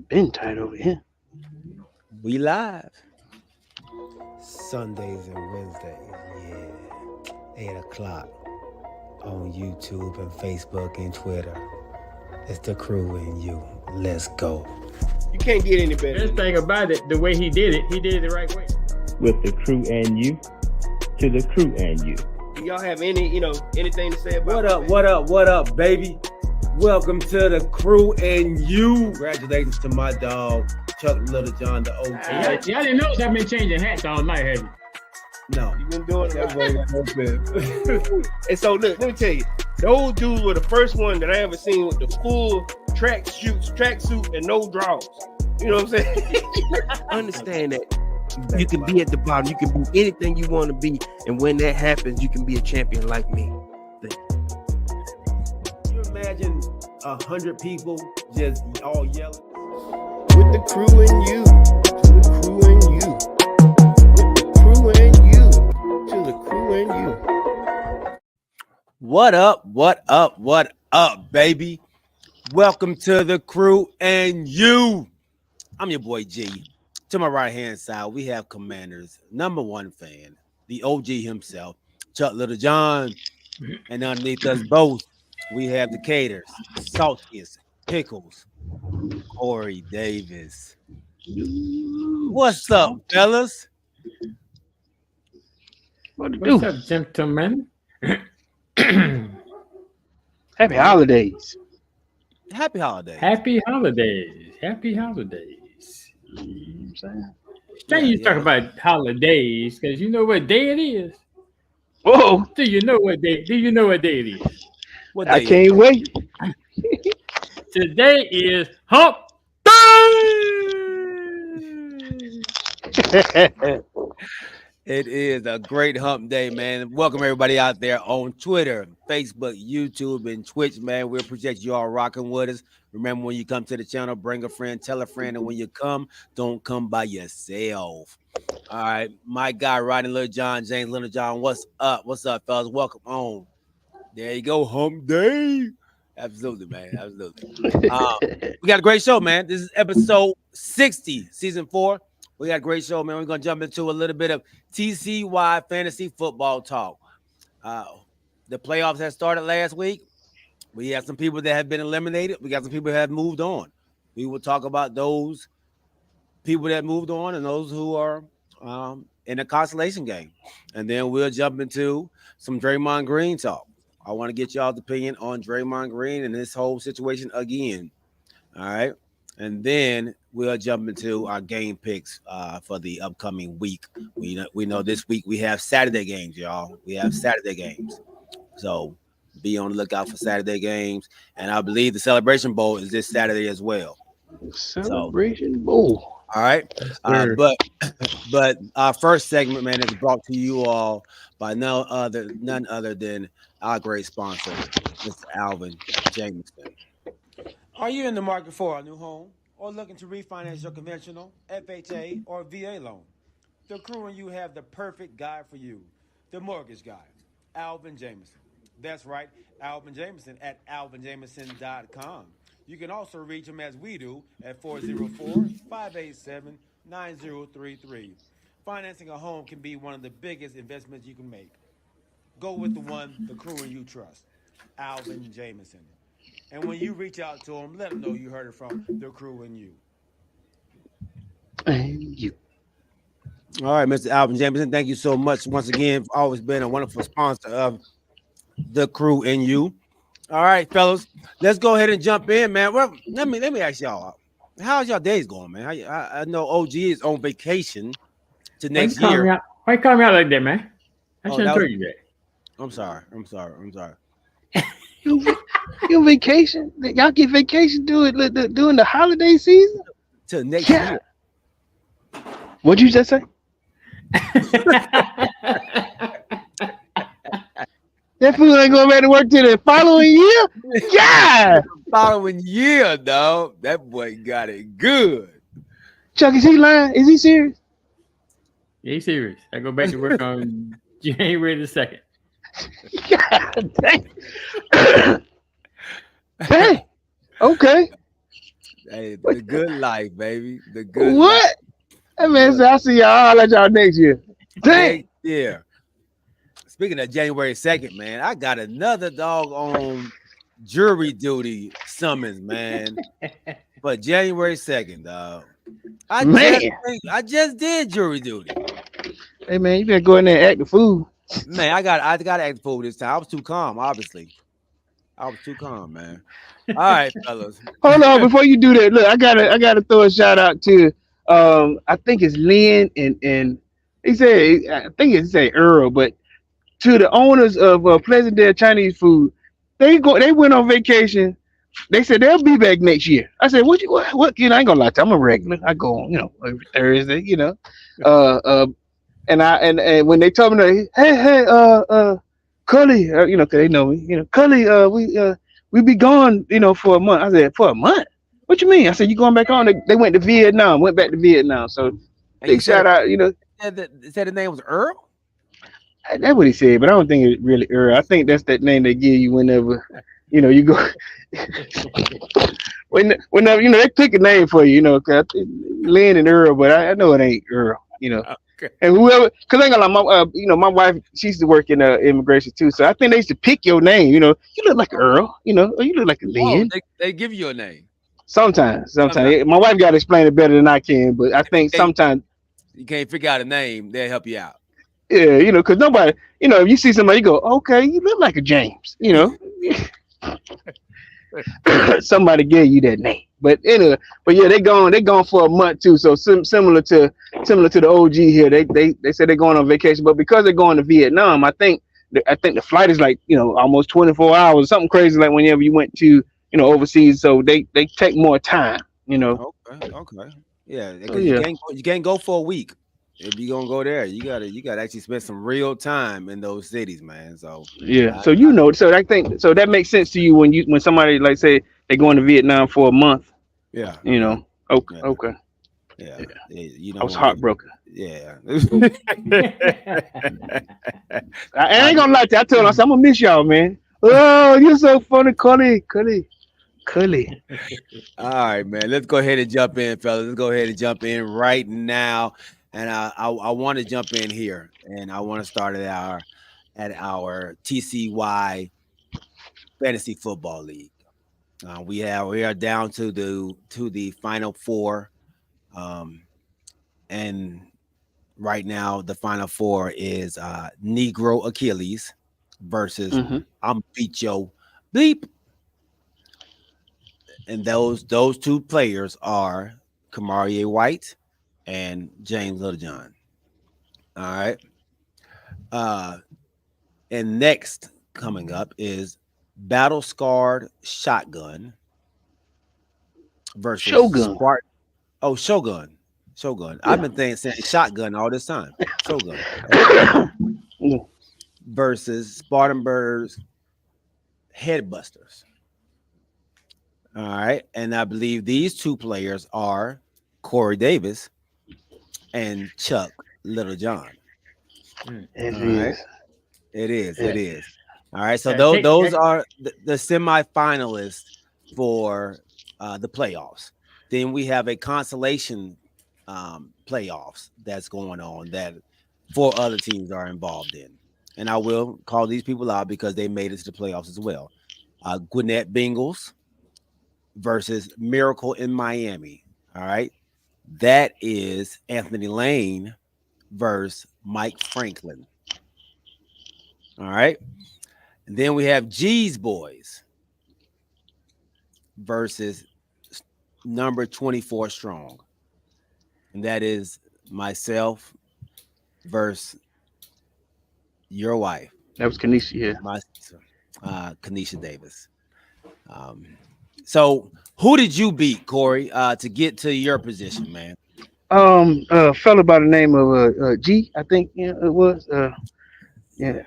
Been tight over here. We live. Sundays and Wednesdays, yeah. 8 o'clock on YouTube and Facebook and Twitter. It's the crew and you. Let's go. You can't get any better. Best thing about it, the way he did it the right way. With the crew and you, to the crew and you. Do y'all have anything to say about What up, baby? Welcome to the crew and you. Congratulations to my dog, Chuck Little John, the OG. Y'all didn't know I've been changing hats all night, have you? No. You been doing that? And so look, let me tell you, those dudes were the first one that I ever seen with the full tracksuit and no drawers. You know what I'm saying? Understand that you can be at the bottom, you can be anything you want to be, and when that happens, you can be a champion like me. Can you imagine 100 people just all yelling? With the crew and you, to the crew and you. With the crew and you, to the crew and you. What up, baby? Welcome to the crew and you. I'm your boy G. To my right hand side, we have Commander's number one fan, the OG himself, Chuck Little John. And underneath us both, we have the Caters, Saltiest, Pickles, Corey Davis. What's up, fellas? What to do? What's up, gentlemen? Happy holidays. Happy holidays. Happy holidays. Happy holidays. You know what I'm saying? Strange you talk about holidays, because you know what day it is. Whoa! Do you know what day it is? What I day can't wait. Today is Hump Day. It is a great hump day, man. Welcome everybody out there on Twitter, Facebook, YouTube, and Twitch, man. We appreciate you all rocking with us. Remember, when you come to the channel, bring a friend, tell a friend, and when you come, don't come by yourself. All right, my guy, Rodney Little John, James Little John, what's up? What's up, fellas? Welcome on. There you go, hump day. Absolutely, man. Absolutely. We got a great show, man. This is episode 60, season 4. We got a great show, man. We're going to jump into a little bit of TCY fantasy football talk. The playoffs have started last week. We have some people that have been eliminated. We got some people that have moved on. We will talk about those people that moved on and those who are in a consolation game. And then we'll jump into some Draymond Green talk. I want to get y'all's opinion on Draymond Green and this whole situation again. All right. And then we'll jump into our game picks for the upcoming week. We know this week we have Saturday games, y'all. We have Saturday games. So be on the lookout for Saturday games. And I believe the Celebration Bowl is this Saturday as well. Celebration Bowl. All right. But our first segment, man, is brought to you all by none other than our great sponsor, Mr. Alvin Jameson. Are you in the market for a new home or looking to refinance your conventional, FHA, or VA loan? The crew and you have the perfect guy for you, the mortgage guy, Alvin Jameson. That's right, Alvin Jameson at alvinjameson.com. You can also reach him as we do at 404-587-9033. Financing a home can be one of the biggest investments you can make. Go with the one the crew and you trust, Alvin Jameson. And when you reach out to him, let him know you heard it from the crew and you. And you. All right, Mr. Alvin Jameson, thank you so much once again. Always been a wonderful sponsor of the crew and you. All right, fellas, let's go ahead and jump in, man. Well, let me ask y'all, how's y'all days going, man? I know OG is on vacation to next year. Why you call me out like that, man? I shouldn't tell you that. I'm sorry. Your vacation? Y'all get vacation during the holiday season? To next year. What'd you just say? That fool ain't going back to work till the following year? Yeah! Following year, dog. That boy got it good. Chuck, is he lying? Is he serious? Yeah, he's serious. I go back to work on January the 2nd. God dang. Dang. Okay. Hey, the good life, baby. The good life. What? Hey man, so I'll see y'all. I'll let y'all next year. Dang. Next year. Speaking of January 2nd, man, I got another dog on jury duty summons, man. But January 2nd, dog. I just did jury duty. Hey man, you better go in there and act the fool. Man, I got to act the fool this time. I was too calm, obviously. I was too calm, man. All right, fellas. Hold on, before you do that, look, I gotta throw a shout out to I think it's Lynn and he said I think it said Earl, but to the owners of Pleasantdale Chinese food, they went on vacation. They said they'll be back next year. I said, what you know, I ain't gonna lie to you, I'm a regular. I go on, you know, every Thursday, you know. And when they told me, hey, Cully, you know, 'cause they know me, you know, Cully, we be gone, you know, for a month. I said, for a month? What you mean? I said, you going back on? They went to Vietnam, went back to Vietnam. So big shout out, you know. Said the name was Earl? That's what he said, but I don't think it's really Earl. I think that's that name they give you whenever, you know, you go. whenever, you know, they pick a name for you, you know, Lynn and Earl, but I know it ain't Earl, you know. Okay. And whoever, cause I ain't gonna lie, you know, my wife, she used to work in immigration too, so I think they used to pick your name. You know, you look like Earl, you know, or you look like a Lynn. Oh, they give you a name. Sometimes. My wife got to explain it better than I can, but I think sometimes you can't figure out a name, they'll help you out. Yeah, you know, because nobody, you know, if you see somebody, you go, okay, you look like a James, you know. Somebody gave you that name, but anyway, but yeah, they gone for a month too. So similar to the OG here, they said they're going on vacation, but because they're going to Vietnam, I think the flight is like, you know, almost 24 hours, something crazy like whenever you went to, you know, overseas. So they take more time, you know. Okay, yeah, because you can't go for a week. If you're gonna go there, you gotta actually spend some real time in those cities, man. So yeah, so you know, so I think so that makes sense to you when somebody like say they're going to Vietnam for a month. Yeah, you know. Okay. Yeah. You know, I was heartbroken. Yeah. I ain't gonna lie to you. I told him, I said, I'm gonna miss y'all, man. Oh, you're so funny, Cully. All right, man. Let's go ahead and jump in, fellas. Let's go ahead and jump in right now. And I want to jump in here, and I want to start at our TCY Fantasy Football League. We are down to the final four, and right now the final four is Negro Achilles versus I'm beat yo bleep, and those two players are Kamarie White and James Littlejohn. All right. And next coming up is Battle Scarred Shotgun versus Shogun. Shogun. Yeah. I've been saying shotgun all this time. Shogun versus Spartanburg's Headbusters. All right. And I believe these two players are Corey Davis and Chuck Littlejohn. It is. All right. So those are the semifinalists for the playoffs. Then we have a consolation playoffs that's going on that 4 other teams are involved in. And I will call these people out because they made it to the playoffs as well. Gwinnett Bengals versus Miracle in Miami. All right. That is Anthony Lane versus Mike Franklin. All right. And then we have G's Boys versus number 24 Strong. And that is myself versus your wife. That was Kanisha, yeah. My sister, Kanisha Davis. So who did you beat, Corey, to get to your position, man? A fella by the name of G, I think it was. Yeah,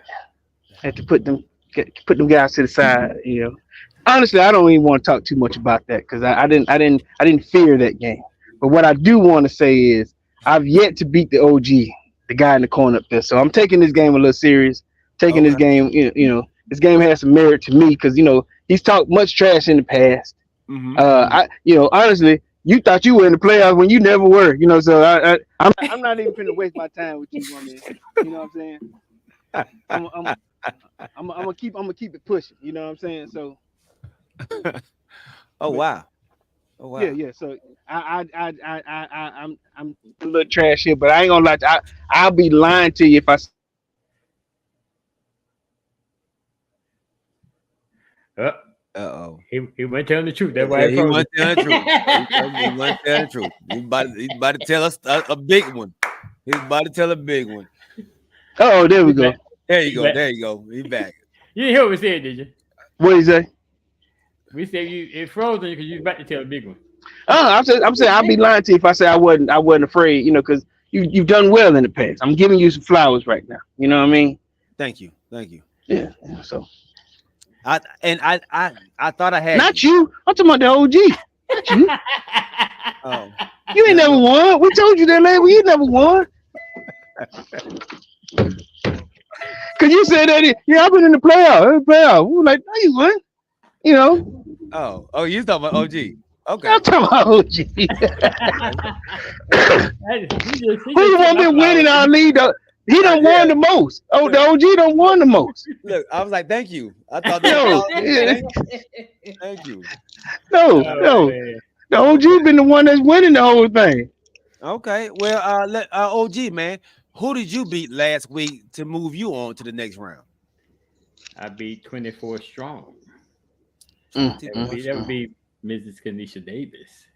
had to put them guys to the side. You know, honestly, I don't even want to talk too much about that because I didn't fear that game. But what I do want to say is I've yet to beat the OG, the guy in the corner up there. So I'm taking this game a little serious. This game, you know, this game has some merit to me because you know he's talked much trash in the past. Honestly, you thought you were in the playoffs when you never were. So I'm not even finna waste my time with you, my man. You know what I'm saying? I'm gonna keep it pushing. You know what I'm saying? So. Oh wow. Oh wow. Yeah. So I'm a little trash here, but I ain't gonna lie. I'll be lying to you if I. Uh-oh. He went telling the truth. That's why Yeah, I he froze wasn't it. telling the truth. He wasn't telling the truth. He's about to tell us a big one. He's about to tell a big one. Oh, there we go. There you go. back. There you go. He's back. You didn't hear what we said, did you? What did he say? We said it froze on you because you was about to tell a big one. I'm saying I'll be lying to you if I say I wasn't afraid. Because you've done well in the past. I'm giving you some flowers right now. You know what I mean? Thank you. Yeah. So. I thought I had Not you. I'm talking about the OG. Not you. Oh. You ain't never won. We told you that last week. You never won. Cause you said that. Yeah, I've been in the playoff. We were like, no, you won. Oh, you talking about OG? Okay. I'm talking about OG. Who the one been winning our league? He done won the most. Oh, the OG done won the most. Look, I was like, thank you. I thought thank you. No. The OG been the one that's winning the whole thing. Okay. Well, OG, man, who did you beat last week to move you on to the next round? I beat 24 strong. Mm. That would be Mrs. Kanisha Davis.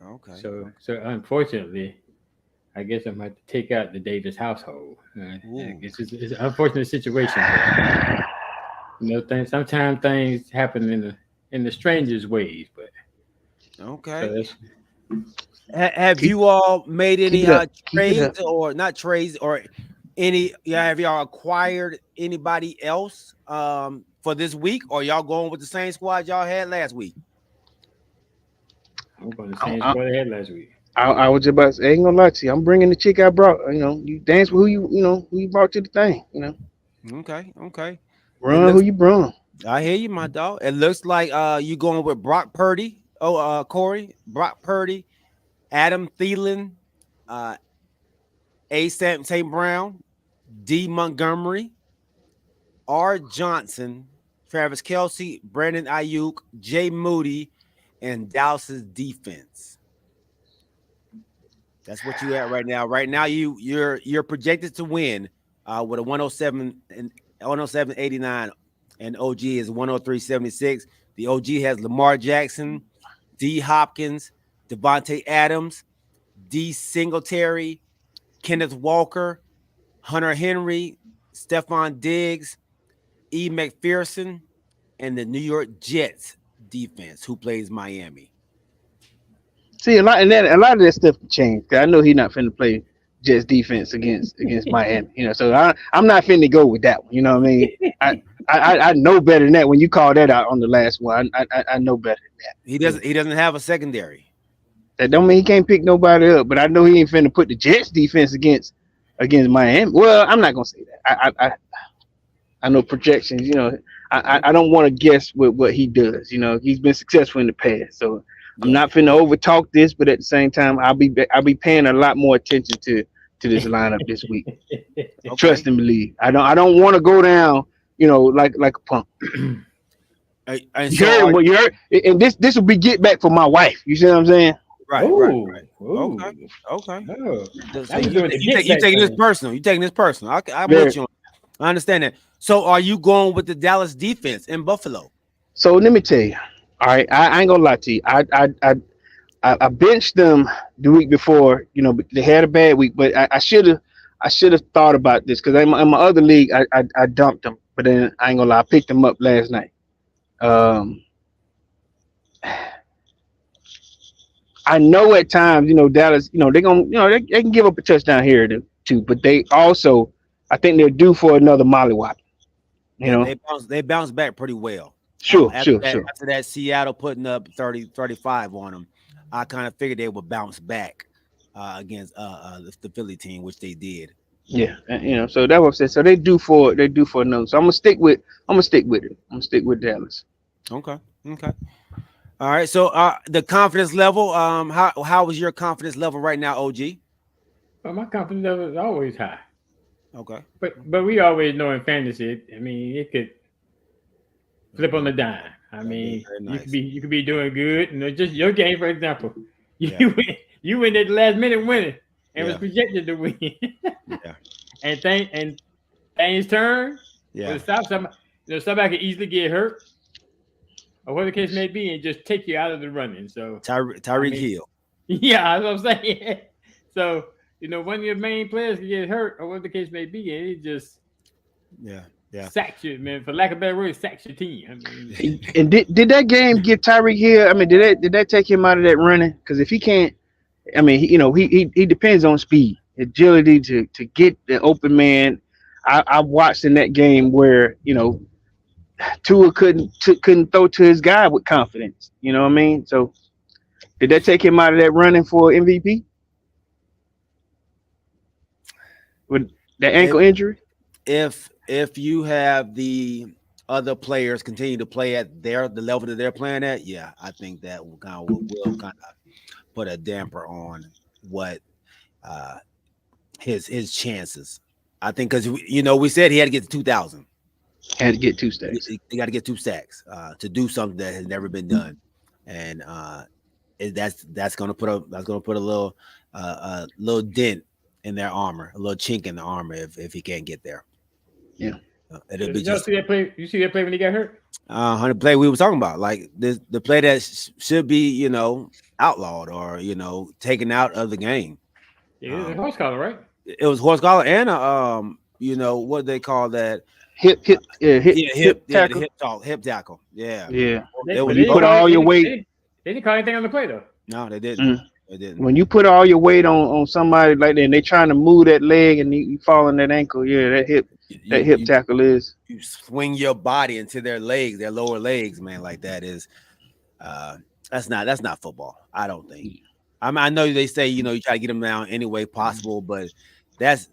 Okay. So unfortunately, I guess I'm going to take out the Davis household. It's an unfortunate situation. Sometimes things happen in the strangest ways. But okay. Have you all made any trades or not trades or any? Yeah, have y'all acquired anybody else for this week, or y'all going with the same squad y'all had last week? I'm going the same squad I had last week. I was just about to say, I ain't gonna lie to you. I'm bringing the chick I brought. You dance with who you brought to the thing. Okay. Run who you brought. I hear you, my dog. It looks like you going with Brock Purdy. Corey, Brock Purdy, Adam Thielen, A. St. Brown, D. Montgomery, R. Johnson, Travis Kelce, Brandon Ayuk, Jay Moody, and Dallas's defense. That's what you at right now. Right now, you're projected to win with a 107.89, and OG is 103.76. The OG has Lamar Jackson, D. Hopkins, Devontae Adams, D. Singletary, Kenneth Walker, Hunter Henry, Stephon Diggs, E. McPherson, and the New York Jets defense, who plays Miami. See, a lot of that stuff can change. Cause I know he's not finna play Jets defense against Miami. So I'm not finna go with that one. You know what I mean? I know better than that. When you call that out on the last one, I know better than that. He doesn't have a secondary. That don't mean he can't pick nobody up, but I know he ain't finna put the Jets defense against Miami. Well, I'm not gonna say that. I know projections. I don't want to guess what he does. He's been successful in the past, so I'm not finna overtalk this. But at the same time, I'll be paying a lot more attention to this lineup this week. Okay. Trust and believe. I don't want to go down, like a punk. You heard, and this will be get back for my wife. You see what I'm saying? Right. Okay. Oh. So you taking this personal. You taking this personal. I'm with you. I understand that. So are you going with the Dallas defense in Buffalo? So let me tell you. All right, I ain't gonna lie to you. I benched them the week before. They had a bad week, but I should have thought about this because in my other league I dumped them, but then I ain't gonna lie, I picked them up last night. I know at times, Dallas, they're gonna, they can give up a touchdown here too, but they also, I think they're due for another mollywop. They bounce back pretty well. Sure. After that Seattle putting up 30-35 on them, I kind of figured they would bounce back against the Philly team, which they did. Yeah, so that's what I'm saying. So they due for another. So I'm gonna stick with it. I'm gonna stick with Dallas. Okay. All right. So the confidence level, how was your confidence level right now, OG? Well, my confidence level is always high. Okay. But we always know in fantasy, I mean, it could flip on the dime. I mean, nice. you could be doing good, and just your game, for example, Yeah. you win at the last minute winning and was Yeah. projected to win. Yeah. and things turn. Yeah. Somebody could easily get hurt, or whatever the case may be, and just take you out of the running. So Tyreek Hill. Yeah, that's what I'm saying. So one of your main players can get hurt, or whatever the case may be, and it just sacks you, man. For lack of a better word, sacks your team. I mean, And did that game give Tyreek Hill? I mean, did that take him out of that running? Because if he can't, I mean, he depends on speed, agility to get the open man. I watched in that game where Tua couldn't throw to his guy with confidence. You know what I mean? So did that take him out of that running for MVP with the ankle injury? If you have the other players continue to play at the level that they're playing at, yeah, I think that will kind of put a damper on what his chances. I think because we said he had to get to 2,000. Had to get 2 stacks. He got to get 2 stacks to do something that has never been done, and that's going to put a little dent in their armor, a little chink in the armor if he can't get there. Yeah. It'll be see that play? You see that play when he got hurt? 100 play we were talking about, like the play that should be outlawed or taken out of the game. Yeah, it was a horse collar, right? It was horse collar and what they call that hip tackle. Hip tackle. Yeah. Yeah. When you put all your weight. They didn't call anything on the play though. No, they didn't. They didn't. When you put all your weight on somebody like that, and they trying to move that leg and you fall on that ankle, yeah, that hip tackle is. You swing your body into their legs, their lower legs, man. Like that is, that's not football. I don't think. I know they say you try to get them down any way possible, but that's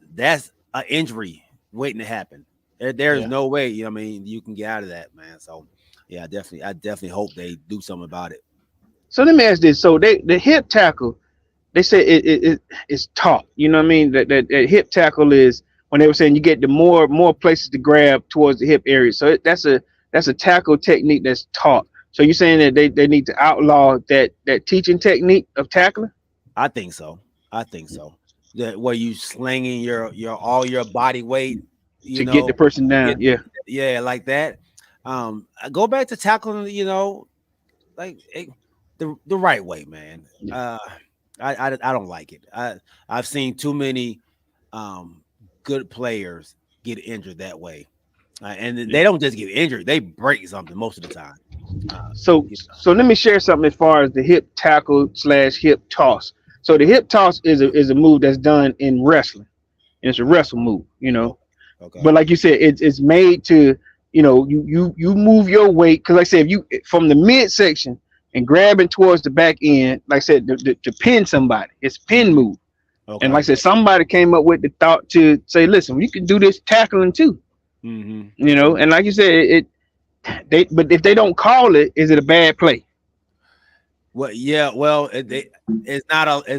an injury waiting to happen. There's no way you can get out of that, man. So yeah, I definitely hope they do something about it. So let me ask this: so the hip tackle, they say it's taught. You know what I mean? That hip tackle is when they were saying you get the more places to grab towards the hip area. So that's a tackle technique that's taught. So you're saying that they need to outlaw that teaching technique of tackling? I think so. That where you slinging your all your body weight to get the person down. Yeah, like that. Go back to tackling. Like the right way, man. I don't like it. I've seen too many good players get injured that way, and they don't just get injured; they break something most of the time. So let me share something as far as the hip tackle / hip toss. So the hip toss is a move that's done in wrestling, and it's a wrestle move, Okay. But like you said, it's made to you move your weight because like I said, if you from the midsection and grabbing towards the back end, like I said, to pin somebody, it's pin move. Okay. And like I said, somebody came up with the thought to say, listen, you can do this tackling too. Mm-hmm. And like you said, but if they don't call it, is it a bad play? Well, yeah, it's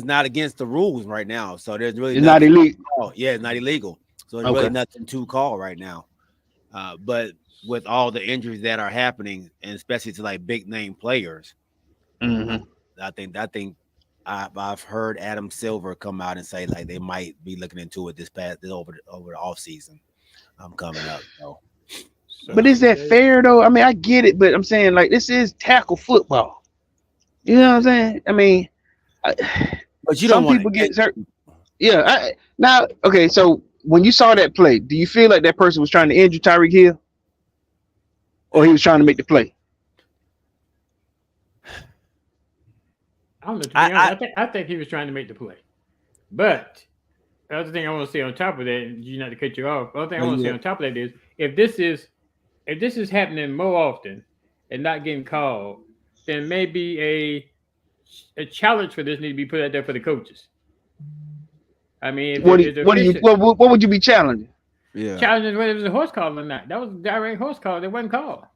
not against the rules right now, so there's really not illegal. Yeah, it's not illegal, so there's really nothing to call right now. But with all the injuries that are happening, and especially to like big name players, I think I've heard Adam Silver come out and say like they might be looking into it over the off season coming up. So. But is that fair though? I mean, I get it, but I'm saying like this is tackle football. You know what I'm saying? I mean, but you don't some people get hurt. Yeah. Okay. So when you saw that play, do you feel like that person was trying to injure Tyreek Hill, or he was trying to make the play? I don't know. To be honest, I think he was trying to make the play. But the other thing I want to say on top of that, and you not to cut you off. The other thing I want to say on top of that is if this is happening more often and not getting called, then maybe a challenge for this need to be put out there for the coaches. I mean, what would you be challenging? Yeah, challenging whether it was a horse call or not. That was a direct horse call. That wasn't called.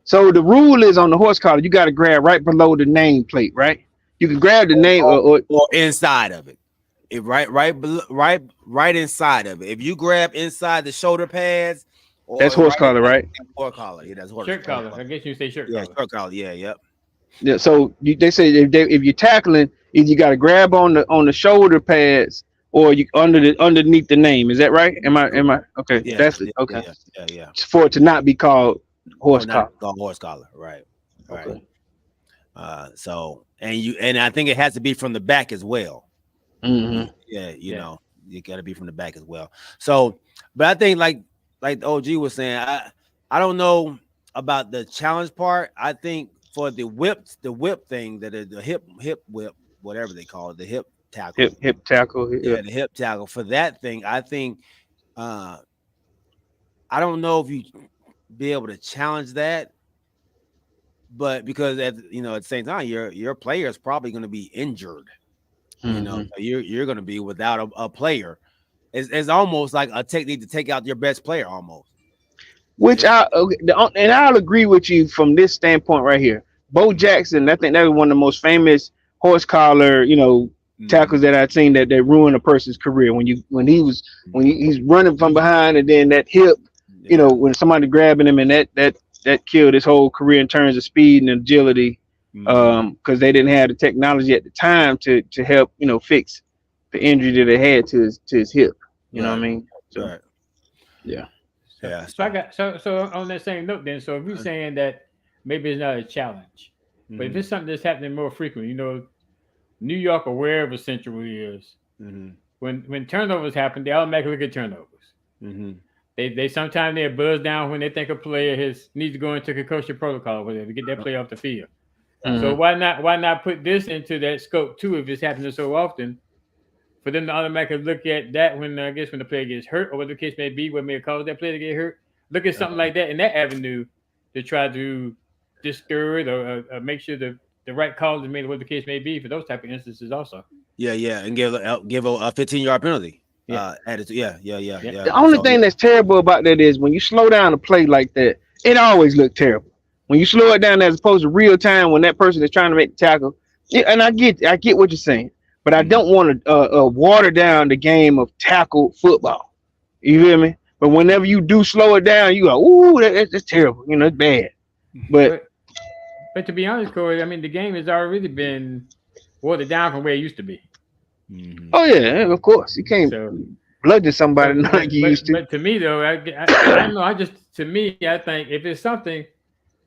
So the rule is on the horse collar, you got to grab right below the name plate, right? You can grab the name or inside of it. Right inside of it. If you grab inside the shoulder pads, or that's horse collar, right? Horse collar, yeah, that's horse shirt collar. I guess you say shirt collar. Shirt collar, yeah, yep. Yeah. So they say if you're tackling, either you got to grab on the shoulder pads or you underneath the name. Is that right? Am I okay? Yeah, that's it. Okay. Yeah. For it to not be called horse collar. Called horse collar, right. Okay. So and I think it has to be from the back as well. Mm-hmm. Yeah, you know, you got to be from the back as well. So, but I think like OG was saying, I don't know about the challenge part. I think for the whip thing, that the hip whip, whatever they call it, the hip tackle, hip tackle, yeah, the hip tackle for that thing. I think I don't know if you be able to challenge that, but because at the same time, your player is probably going to be injured. You know, you're going to be without a player. It's almost like a technique to take out your best player, almost. Which I'll agree with you from this standpoint right here. Bo Jackson, I think that was one of the most famous horse collar, tackles that I've seen that ruined a person's career. When he's running from behind and then that hip, when somebody grabbing him, and that killed his whole career in terms of speed and agility. Because they didn't have the technology at the time to help fix the injury that they had to his hip. You know what I mean? So, right. Yeah. So I got so on that same note then. So if you're saying that maybe it's not a challenge, but if it's something that's happening more frequently, New York or wherever Central is, when turnovers happen, they automatically look at turnovers. They sometimes they're buzzed down when they think a player needs to go into concussion protocol or whatever to get that player off the field. So why not put this into that scope too if it's happening so often, for them to automatically look at that when the player gets hurt or whatever the case may be, what may have caused that player to get hurt. Look at something like that in that avenue to try to discourage or make sure the right call is made, whatever the case may be, for those type of instances also. Yeah, and give a 15-yard penalty. Yeah. The only thing that's terrible about that is when you slow down a play like that, it always looks terrible. When you slow it down as opposed to real time when that person is trying to make the tackle, and I get what you're saying, but I don't want to water down the game of tackle football. You feel me? But whenever you do slow it down, you go, "Ooh, that's terrible." It's bad. But to be honest, Corey, I mean, the game has already been watered down from where it used to be. Oh yeah, of course you can't bludgeon somebody like you used to. But to me, though, I don't know. I think if it's something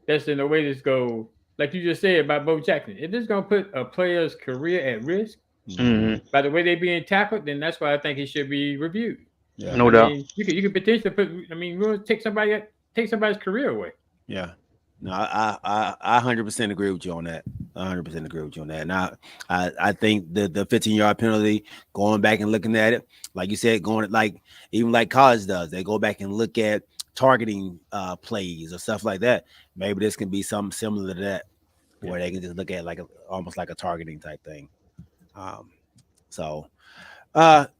that's in the way this go, like you just said about Bo Jackson, if it's gonna put a player's career at risk by the way they're being tackled, then that's why I think it should be reviewed. Yeah. No doubt. You could potentially take somebody's career away. Yeah. No, I 100% agree with you on that. 100% agree with you on that. And I think the 15-yard penalty, going back and looking at it, like you said, even like college does, they go back and look at targeting plays or stuff like that. Maybe this can be something similar to that, where they can just look at almost like a targeting type thing. And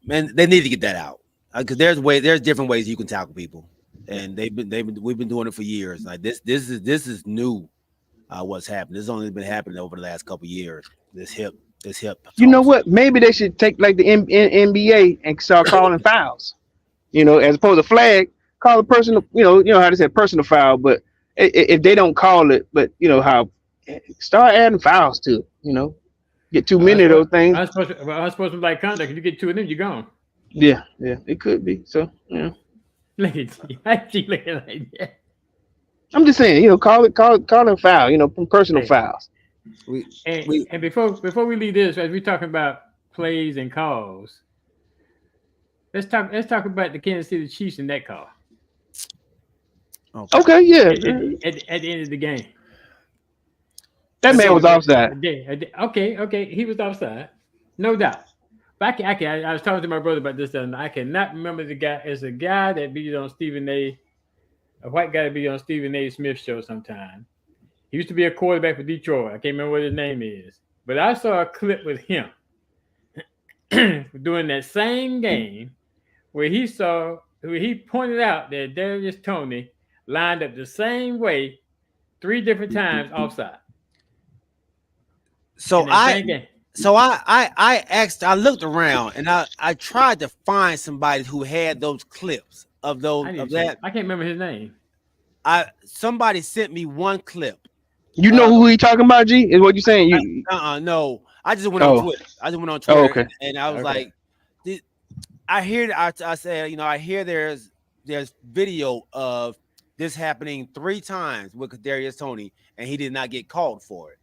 they need to get that out, because there's different ways you can tackle people, and we've been doing it for years. Like this is new. What's happened? This has only been happening over the last couple of years. This hip. You know what? Maybe they should take like the NBA and start calling fouls. As opposed to flag, call a personal. How they say personal foul. But if they don't call it, but how start adding fouls to it. Get too many of those things. I'm supposed to like conduct. If you get two of them, you're gone. Yeah, it could be. So Look at you. I keep looking like that. I'm just saying, call it a foul, personal fouls. And before we leave this, as we're talking about plays and calls, let's talk about the Kansas City Chiefs in that call. Okay, yeah. At the end of the game, that man was offside. Okay, he was offside, no doubt. But I was talking to my brother about this, and I cannot remember the guy. It's a guy that beat on Stephen A. A white guy that beat on Stephen A. Smith's show sometime. He used to be a quarterback for Detroit. I can't remember what his name is. But I saw a clip with him during that same game where he pointed out that Darius Toney lined up the same way 3 different times offside. So I asked, I looked around and I tried to find somebody who had those clips of those of that. I can't remember his name. Somebody sent me one clip. You know who he talking about, G? Is what you saying? No. I just went on Twitter. Okay. And I was like, I hear there's video of this happening 3 times with Kadarius Toney, and he did not get called for it.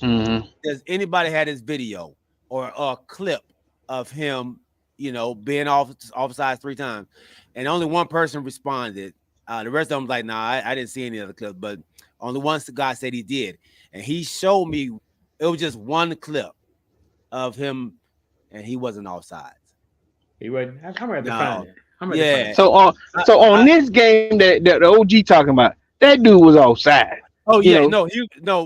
Mm-hmm. Does anybody had his video or a clip of him, being offside 3 times? And only one person responded. The rest of them was like, nah, I didn't see any other clips, but only one guy said he did. And he showed me, it was just one clip of him, and he wasn't offside. He wasn't. I'm gonna have to find it. Yeah. So on this game that the OG talking about, that dude was offside. Oh yeah,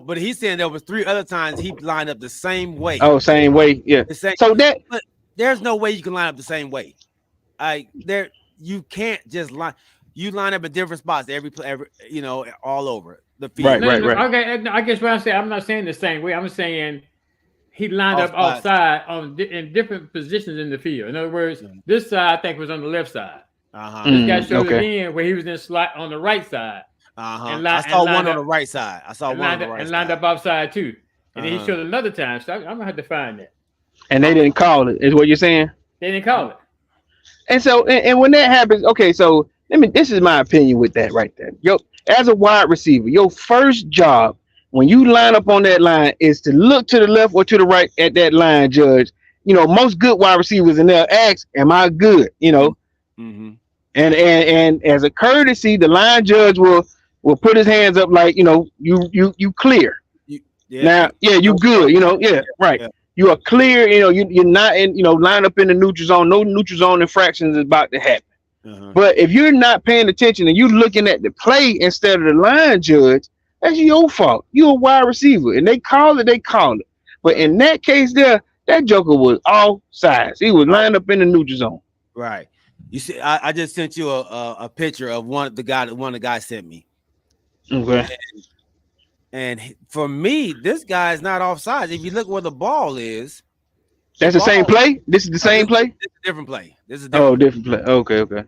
but he's saying there was 3 other times he lined up the same way. Oh, same way, yeah. But there's no way you can line up the same way. You can't just line. You line up at different spots every all over the field. Right. Okay, I guess what I'm saying, I'm not saying the same way. I'm saying he lined up offside in different positions in the field. In other words, this side I think was on the left side. This guy showed again where he was in slot on the right side. I saw one on the right side. And lined up offside too. And then he showed another time. So I'm gonna have to find that. And they didn't call it, is what you're saying? They didn't call it. And so, and when that happens, okay, so this is my opinion with that right there. As a wide receiver, your first job when you line up on that line is to look to the left or to the right at that line, judge. Most good wide receivers in there ask, am I good? Mm-hmm. And as a courtesy, the line judge will put his hands up like, you clear. You good, right. Yeah. You are clear, you're not in, line up in the neutral zone. No neutral zone infractions is about to happen. But if you're not paying attention and you're looking at the play instead of the line judge, that's your fault. You're a wide receiver, and they call it. But in that case, that joker was all sides. He was lined up in the neutral zone. Right. You see, I just sent you a picture of one of the guys sent me. Okay. And for me, this guy is not offside. If you look where the ball is, that's the same play. This is the same play. This is a different play. Different play. Okay.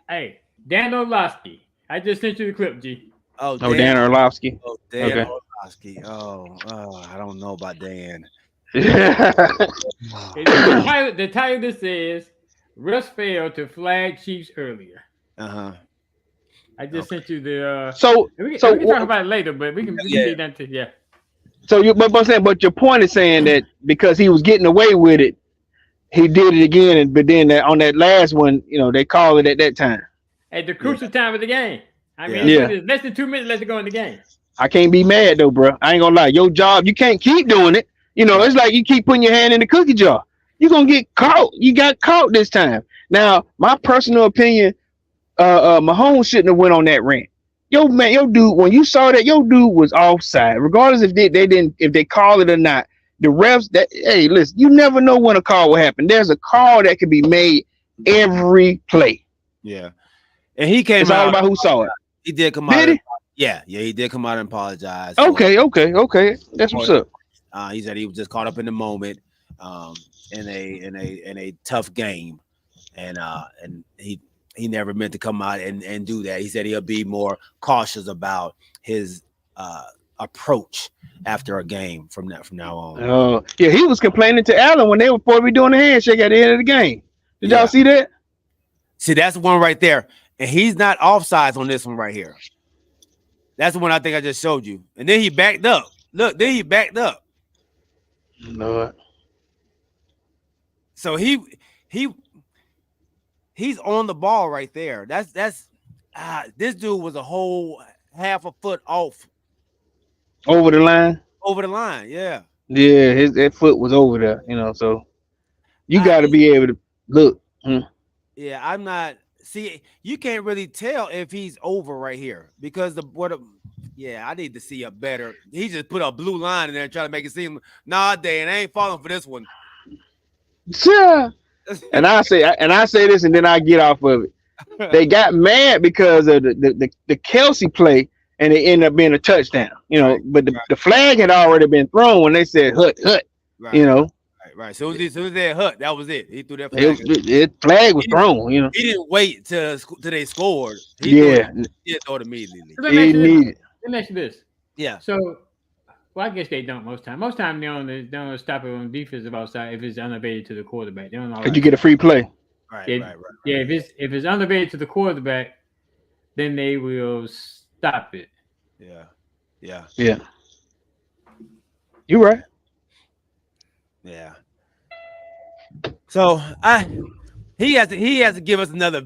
Hey, Dan Orlovsky. I just sent you the clip, G. Dan Orlovsky. Dan Orlovsky. I don't know about Dan. The title this is Russ failed to flag Chiefs earlier. I just sent you the. We can talk about it later, but we can get that to So but your point is saying that because he was getting away with it, he did it again, but then on that last one, they call it at that time. At the crucial time of the game. I mean, it's less than 2 minutes left to go in the game. I can't be mad though, bro. I ain't gonna lie. Your job, you can't keep doing it. It's like you keep putting your hand in the cookie jar. You're gonna get caught. You got caught this time. Now, my personal opinion, Mahomes shouldn't have went on that rant. Your dude, when you saw that, your dude was offside. Regardless if they call it or not. The refs listen, you never know when a call will happen. There's a call that can be made every play. Yeah. And he came out. It's all about who saw it. He did come out. Did he? Yeah, he did come out and apologize. Okay. That's what's up. He said he was just caught up in the moment, in a tough game, and he never meant to come out and do that. He said he'll be more cautious about his approach after a game from now on. Oh, yeah, he was complaining to Allen when they were supposed to be doing the handshake at the end of the game. Did y'all see that? See, that's the one right there. And he's not offsides on this one right here. That's the one I think I just showed you. And then he backed up. Look, then he backed up. Lord. So he's on the ball right there. That's this dude was a whole half a foot off. Over the line? Over the line, yeah. Yeah, that foot was over there, so you got to be able to look. Yeah, I'm not. See, you can't really tell if he's over right here because I need to see a better. He just put a blue line in there and try to make it seem, nah, Dan, I ain't falling for this one. Yeah. And I say this and then I get off of it. They got mad because of the Kelsey play, and it ended up being a touchdown. You know, Right, but the flag had already been thrown when they said hut. right, You know, right. So as soon as they hut, that was it. He threw that it, flag. it flag was thrown. You know, He didn't wait till they scored. He threw yeah, it. He threw it immediately. Let me ask it you this. needed. Let me ask you this. Yeah. So, well, I guess they don't most time. Most time they don't stop it on defensive outside if it's unabated to the quarterback. They don't. Cause you get a free play. Right. Yeah, Right. yeah. If it's unabated to the quarterback, then they will stop it. Yeah. Yeah. Yeah, you right. Yeah. So he has to give us another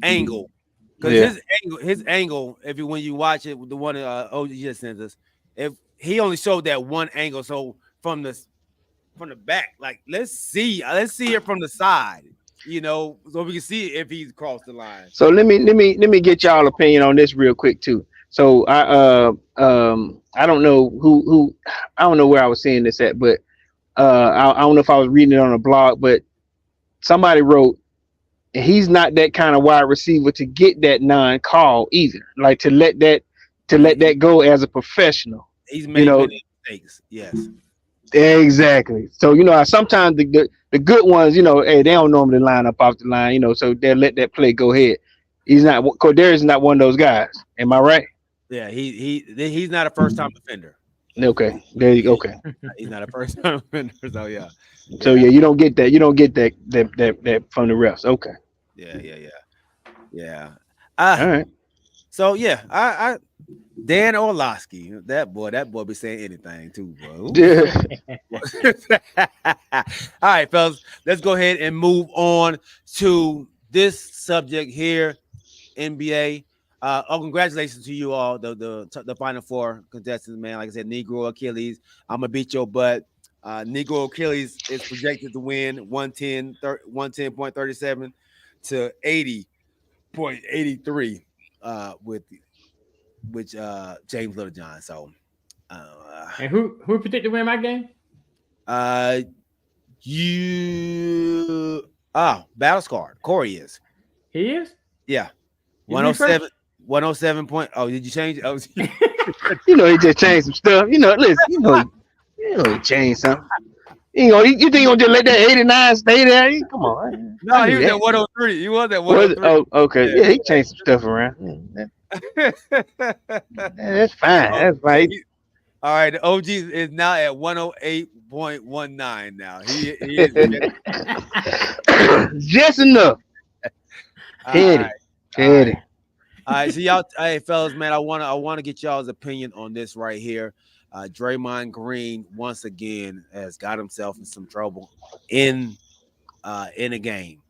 angle. Because Yeah. his angle, when you watch it, the one OG just sent us, if he only showed that one angle, so from the back, like let's see it from the side, you know, so we can see if he's crossed the line. So let me get y'all opinion on this real quick too. So I don't know who I don't know where I was seeing this at, but I don't know if I was reading it on a blog, but somebody wrote he's not that kind of wide receiver to get that non-call either. Like to let that go as a professional. He's made many mistakes. Yes. Exactly. So sometimes the good ones, hey, they don't normally line up off the line, so they'll let that play go ahead. He's not. Cordero is not one of those guys. Am I right? Yeah. He's not a first time offender. Okay. There you go. Okay. He's not a first time offender. So yeah. So yeah, you don't get that. You don't get that from the refs. Okay. Yeah. All right. So yeah, I Dan Orlovsky, that boy be saying anything too, bro. Yeah. All right, fellas, let's go ahead and move on to this subject here, NBA. Congratulations to you all, the Final Four contestants, man. Like I said, Negro Achilles, I'm gonna beat your butt. Negro Achilles is projected to win 110.37 to 80.83 with James Littlejohn. So and who predicted to win my game? Battle Scarred. Corey is. He is? Yeah. 107 point. Oh, did you change it? Oh, He just changed some stuff. Listen, he changed something. You think he gonna just let that 89 stay there? Come on. No, he was at 103. He was at 103. Oh, okay. Yeah, he changed some stuff around. That's fine. That's fine. All right, the OG is now at 108.19 now. He is just enough. Heady. All right, so y'all, hey fellas, man, I wanna get y'all's opinion on this right here. Draymond Green once again has got himself in some trouble in a game,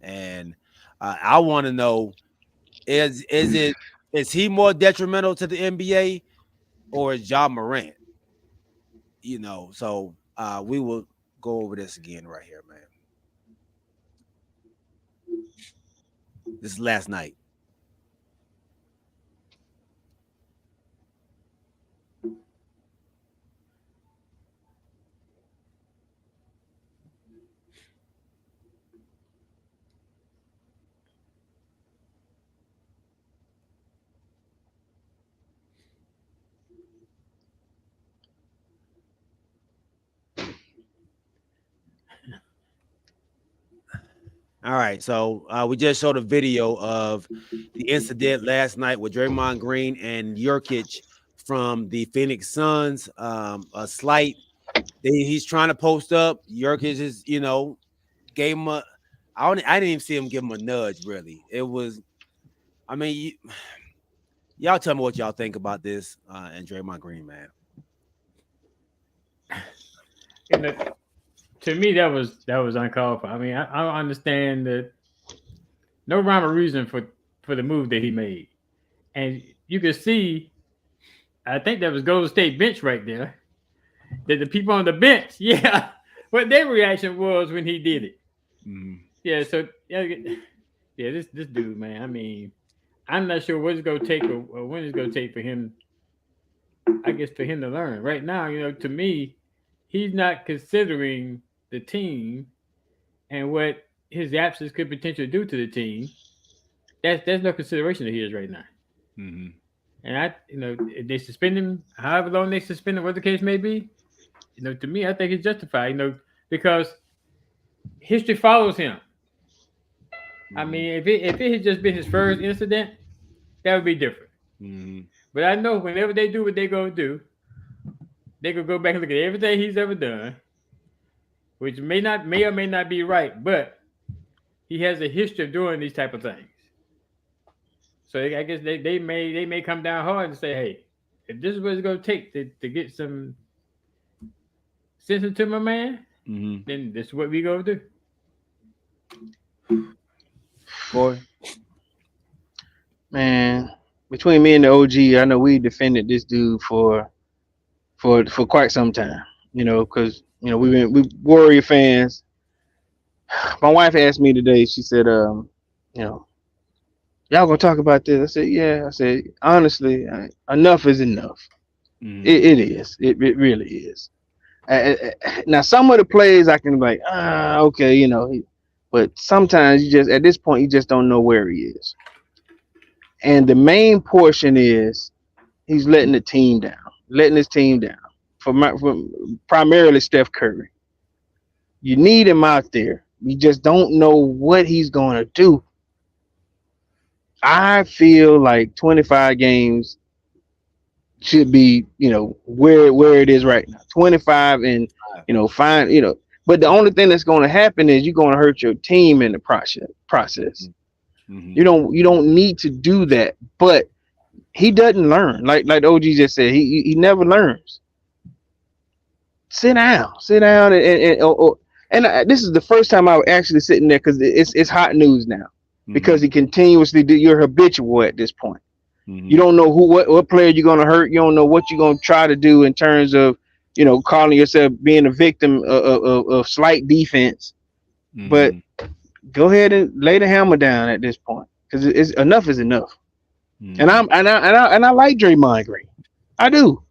and I want to know is he more detrimental to the NBA or is Ja Morant? So we will go over this again right here, man. This is last night. All right, so we just showed a video of the incident last night with Draymond Green and Jokic from the Phoenix Suns. A slight, he's trying to post up. Jokic is, gave him a. I didn't even see him give him a nudge. Really, it was. I mean, y'all tell me what y'all think about this and Draymond Green, man. To me, that was uncalled for. I mean, I don't understand that. No rhyme or reason for the move that he made, and you can see. I think that was Golden State bench right there. That the people on the bench, yeah, what their reaction was when he did it. Mm-hmm. Yeah, so this dude, man. I mean, I'm not sure what it's gonna take or when it's gonna take for him. I guess for him to learn. Right now, to me, he's not considering the team and what his absence could potentially do to the team. That's no consideration of his right now. Mm-hmm. And if they suspend him, however long they suspend him, what the case may be, to me, I think it's justified. Because history follows him. I mean, if it had just been his first incident, that would be different. Mm-hmm. But I know whenever they do what they're gonna do, they could go back and look at everything he's ever done, which may or may not be right, but he has a history of doing these type of things. So I guess they may come down hard and say, hey, if this is what it's gonna take to get some sense into my man, then this is what we gonna do. Boy, man, between me and the OG, I know we defended this dude for quite some time. Because we Warrior fans. My wife asked me today. She said, y'all gonna talk about this? I said, yeah. I said, honestly, enough is enough. It is. It really is. Now, some of the plays I can be like, okay, but sometimes you just, at this point, you just don't know where he is. And the main portion is he's letting his team down for primarily Steph Curry. You need him out there. You just don't know what he's going to do. I feel like 25 games should be, where it is right now. 25 and, fine, but the only thing that's going to happen is you're going to hurt your team in the process. You don't need to do that, but he doesn't learn. Like OG just said, he never learns. Sit down, and this is the first time I was actually sitting there because it's hot news now because he continuously you're habitual at this point. You don't know what player you're gonna hurt. You don't know what you're gonna try to do in terms of calling yourself being a victim of slight defense. But go ahead and lay the hammer down at this point because it's enough is enough. And I like Draymond Green. I do.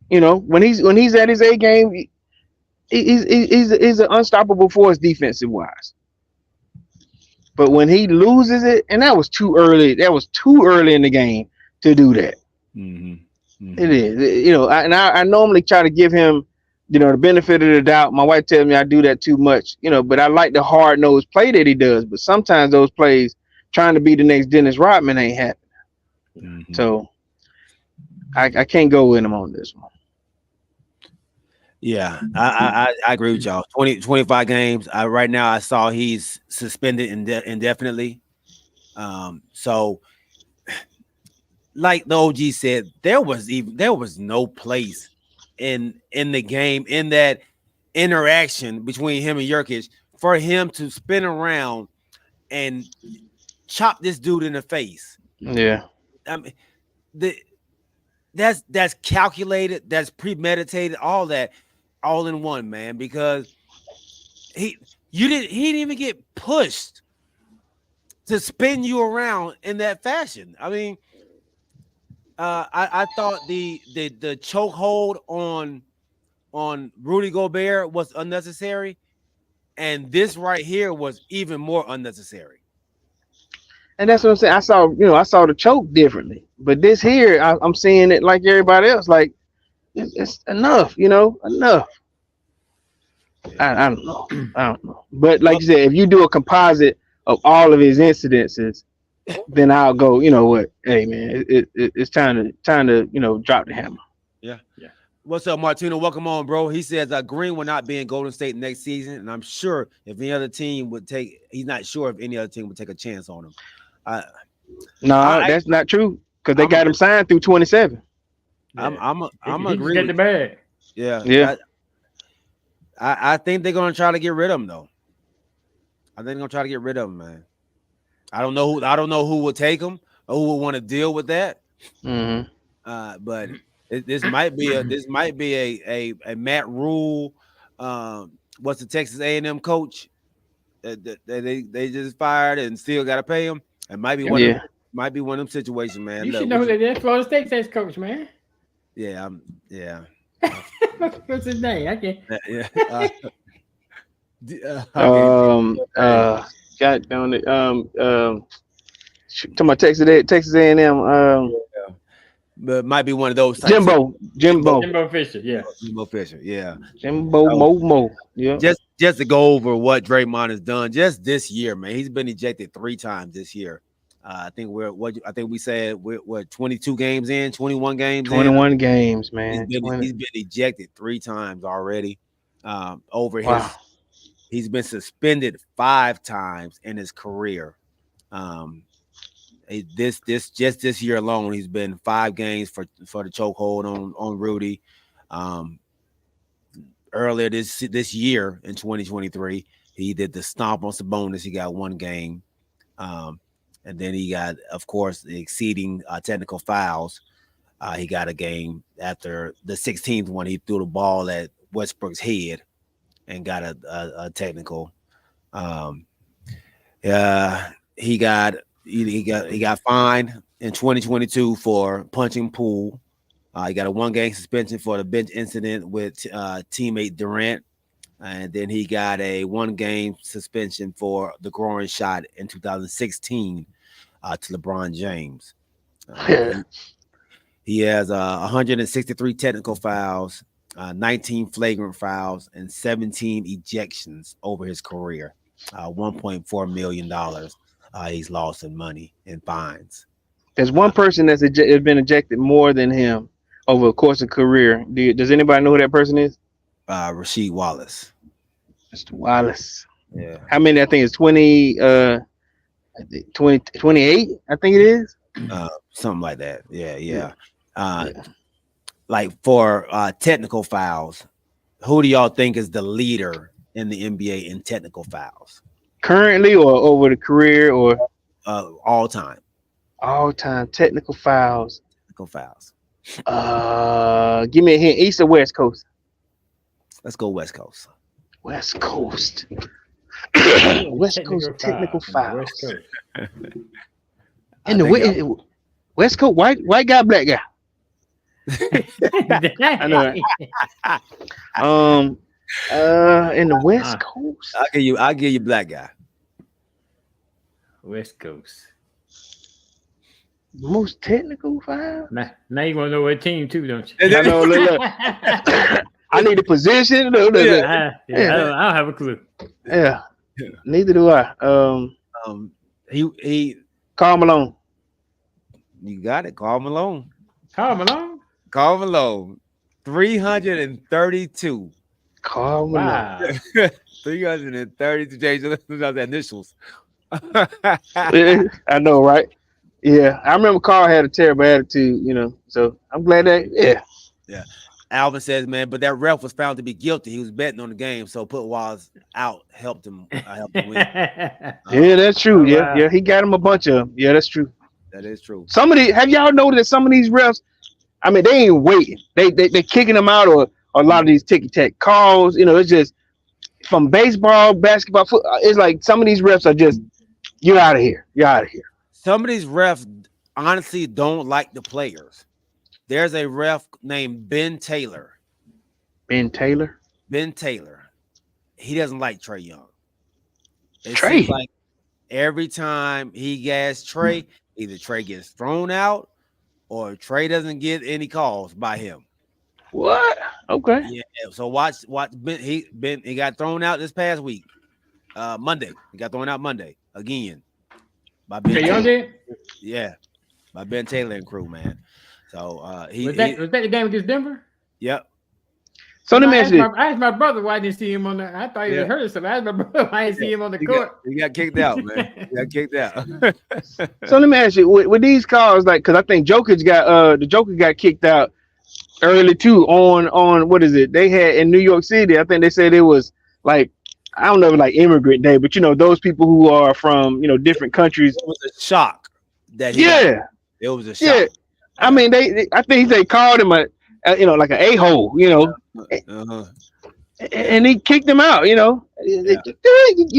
When he's at his A game, he's an unstoppable force defensive wise. But when he loses it, and that was too early. That was too early in the game to do that. It is. I normally try to give him, the benefit of the doubt. My wife tells me I do that too much. But I like the hard-nosed play that he does. But sometimes those plays, trying to be the next Dennis Rodman, ain't happening. So I can't go with him on this one. Yeah, I agree with y'all. 25 games. Right now, I saw he's suspended indefinitely. So, like the OG said, there was no place in the game, in that interaction between him and Jokic, for him to spin around and chop this dude in the face. Yeah, I mean, that's calculated, that's premeditated, all that, all in one, man. Because he didn't even get pushed to spin you around in that fashion. I mean, I thought the chokehold on Rudy Gobert was unnecessary, and this right here was even more unnecessary. And that's what I'm saying. I saw the choke differently, but this here, I'm seeing it like everybody else. Like it's enough, enough. I don't know. But like you said, if you do a composite of all of his incidences, then I'll go. You know what? Hey man, it's time to drop the hammer. Yeah. What's up, Martino? Welcome on, bro. He says Green will not be in Golden State next season, and I'm sure if any other team would take, he's not sure if any other team would take a chance on him. That's not true because they got him signed through 27. I'm agree. Get the bag. Yeah. I think they're gonna try to get rid of him though. I think they're gonna try to get rid of him, man. I don't know who will take him or who will want to deal with that. But this might be a Matt Rule. What's the Texas A&M coach that they just fired and still got to pay him? It might be one of them situations, man. You should know who that is. Florida State's ex coach, man. Yeah. What's his name? I can't. God damn it. Talking about Texas A&M. but might be one of those types. Jimbo Fisher, yeah. Jimbo Fisher, yeah. Jimbo Mo. Yeah. Just to go over what Draymond has done just this year, man. He's been ejected 3 times this year. I think we said we're 22 games in, 21 games 21 games, man. He's been ejected 3 times already. He's been suspended 5 times in his career. This year alone, he's been 5 games for the chokehold on Rudy. Earlier this year in 2023, he did the stomp on Sabonis. He got 1 game. And then he got, of course, the exceeding technical fouls. He got a game after the 16th one. He threw the ball at Westbrook's head and got a technical. He got fined in 2022 for punching Poole. He got a 1-game suspension for the bench incident with teammate Durant. And then he got a 1-game suspension for the groin shot in 2016 to LeBron James. He has 163 technical fouls, 19 flagrant fouls, and 17 ejections over his career. $1.4 million he's lost in money and fines. There's one person that's been ejected more than him over the course of career. Does anybody know who that person is? Rasheed Wallace. Mr. Wallace. Yeah. How many? I think it's 28. I think it is. Something like that. Yeah. Like for technical fouls, who do y'all think is the leader in the NBA in technical fouls? Currently or over the career or all time? All time technical fouls. Technical fouls. Give me a hint. East or West Coast? Let's go West Coast. West Coast. West Coast technical fouls. In the West Coast, white guy, black guy. I know that. In the West Coast. I'll give you black guy. West Coast. Most technical fouls? Now you want to know what team too, don't you? I know, look. I need a position. Look. I don't have a clue. Yeah. Neither do I. He Karl Malone. You got it, Karl Malone. Karl Malone? Karl Malone. 332. Karl Malone. Wow. 332. Change the initials. I know, right? Yeah. I remember Karl had a terrible attitude, so I'm glad that, Yeah. Alvin says, man, but that ref was found to be guilty. He was betting on the game, so put Wallace out helped him win. Yeah, that's true. Yeah, he got him a bunch of them. Yeah, that's true. That is true. Have y'all noticed that some of these refs, I mean, they ain't waiting. They kicking them out, or a lot of these ticky-tack calls. It's just from baseball, basketball, football. It's like some of these refs are just, you're out of here. You're out of here. Some of these refs honestly don't like the players. There's a ref named Ben Taylor. Ben Taylor. He doesn't like Trae Young. It Trae. seems like every time he gas Trae, either Trae gets thrown out or Trae doesn't get any calls by him. What? Okay. Yeah. So watch. Ben, he got thrown out this past week. Monday. He got thrown out Monday again by Ben Taylor. Yeah, by Ben Taylor and crew, man. So was that the game against Denver? Yep. So let me ask you. I asked my brother why I didn't see him on the. I thought he was hurt or something. I asked my brother why I didn't see him on the court. He got kicked out, man. He got kicked out. So let me ask you, with these calls, like, because I think the Joker got kicked out early too. On what is it? They had in New York City. I think they said it was like, I don't know, like Immigrant Day, but those people who are from different countries. It was a shock that it was a shock. Yeah. I mean, I think they called him like an a-hole, and he kicked him out. You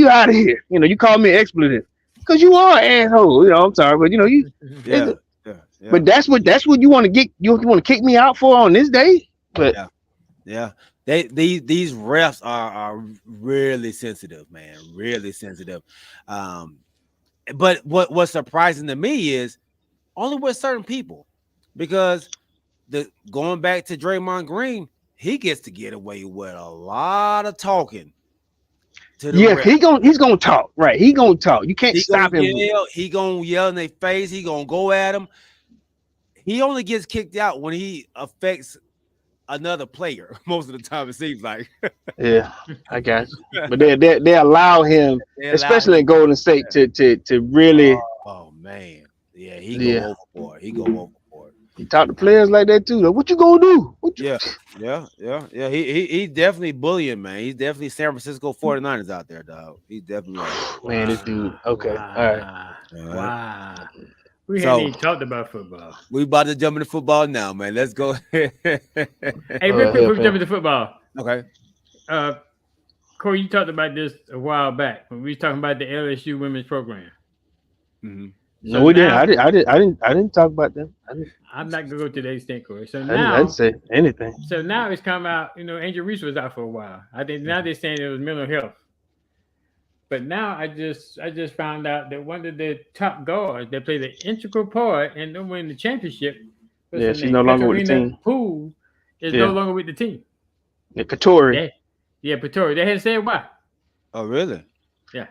out of here. You call me an expletive because you are an asshole. I'm sorry, but you. Yeah. But that's what you want to get. You want to kick me out for on this day. But yeah. These refs are really sensitive, man. Really sensitive. But what's surprising to me is only with certain people. because going back to Draymond Green, he gets to get away with a lot of talking. Yeah, he's gonna talk, right? He gonna talk. You can't stop him. He gonna yell in their face. He gonna go at him. He only gets kicked out when he affects another player. Most of the time, it seems like. Yeah, I got you. But they allow him, especially in Golden State, to really. Oh man, yeah, he go overboard. He go overboard. He talk to players like that too. Like, what you gonna do? Yeah. He definitely bullying, man. He's definitely San Francisco 49ers out there, dog. He's definitely man, this dude. Okay, wow. all right. Wow. We haven't even talked about football. We about to jump into football now, man. Let's go. Hey, real quick, before we jump into football. Okay. Corey, you talked about this a while back when we was talking about the LSU women's program. Mm-hmm. So no, we didn't. I didn't talk about them. I'm not gonna go to the extent, Corey. So I now didn't say anything. So now it's come out. Angel Reese was out for a while. I think now they're saying it was mental health. But now I just found out that one of the top guards that played an integral part in them winning the championship. Yeah, she's no longer with the team. Poole is no longer with the team. Yeah, Katori. Yeah, Katori. They hadn't said why. Oh, really? Yeah.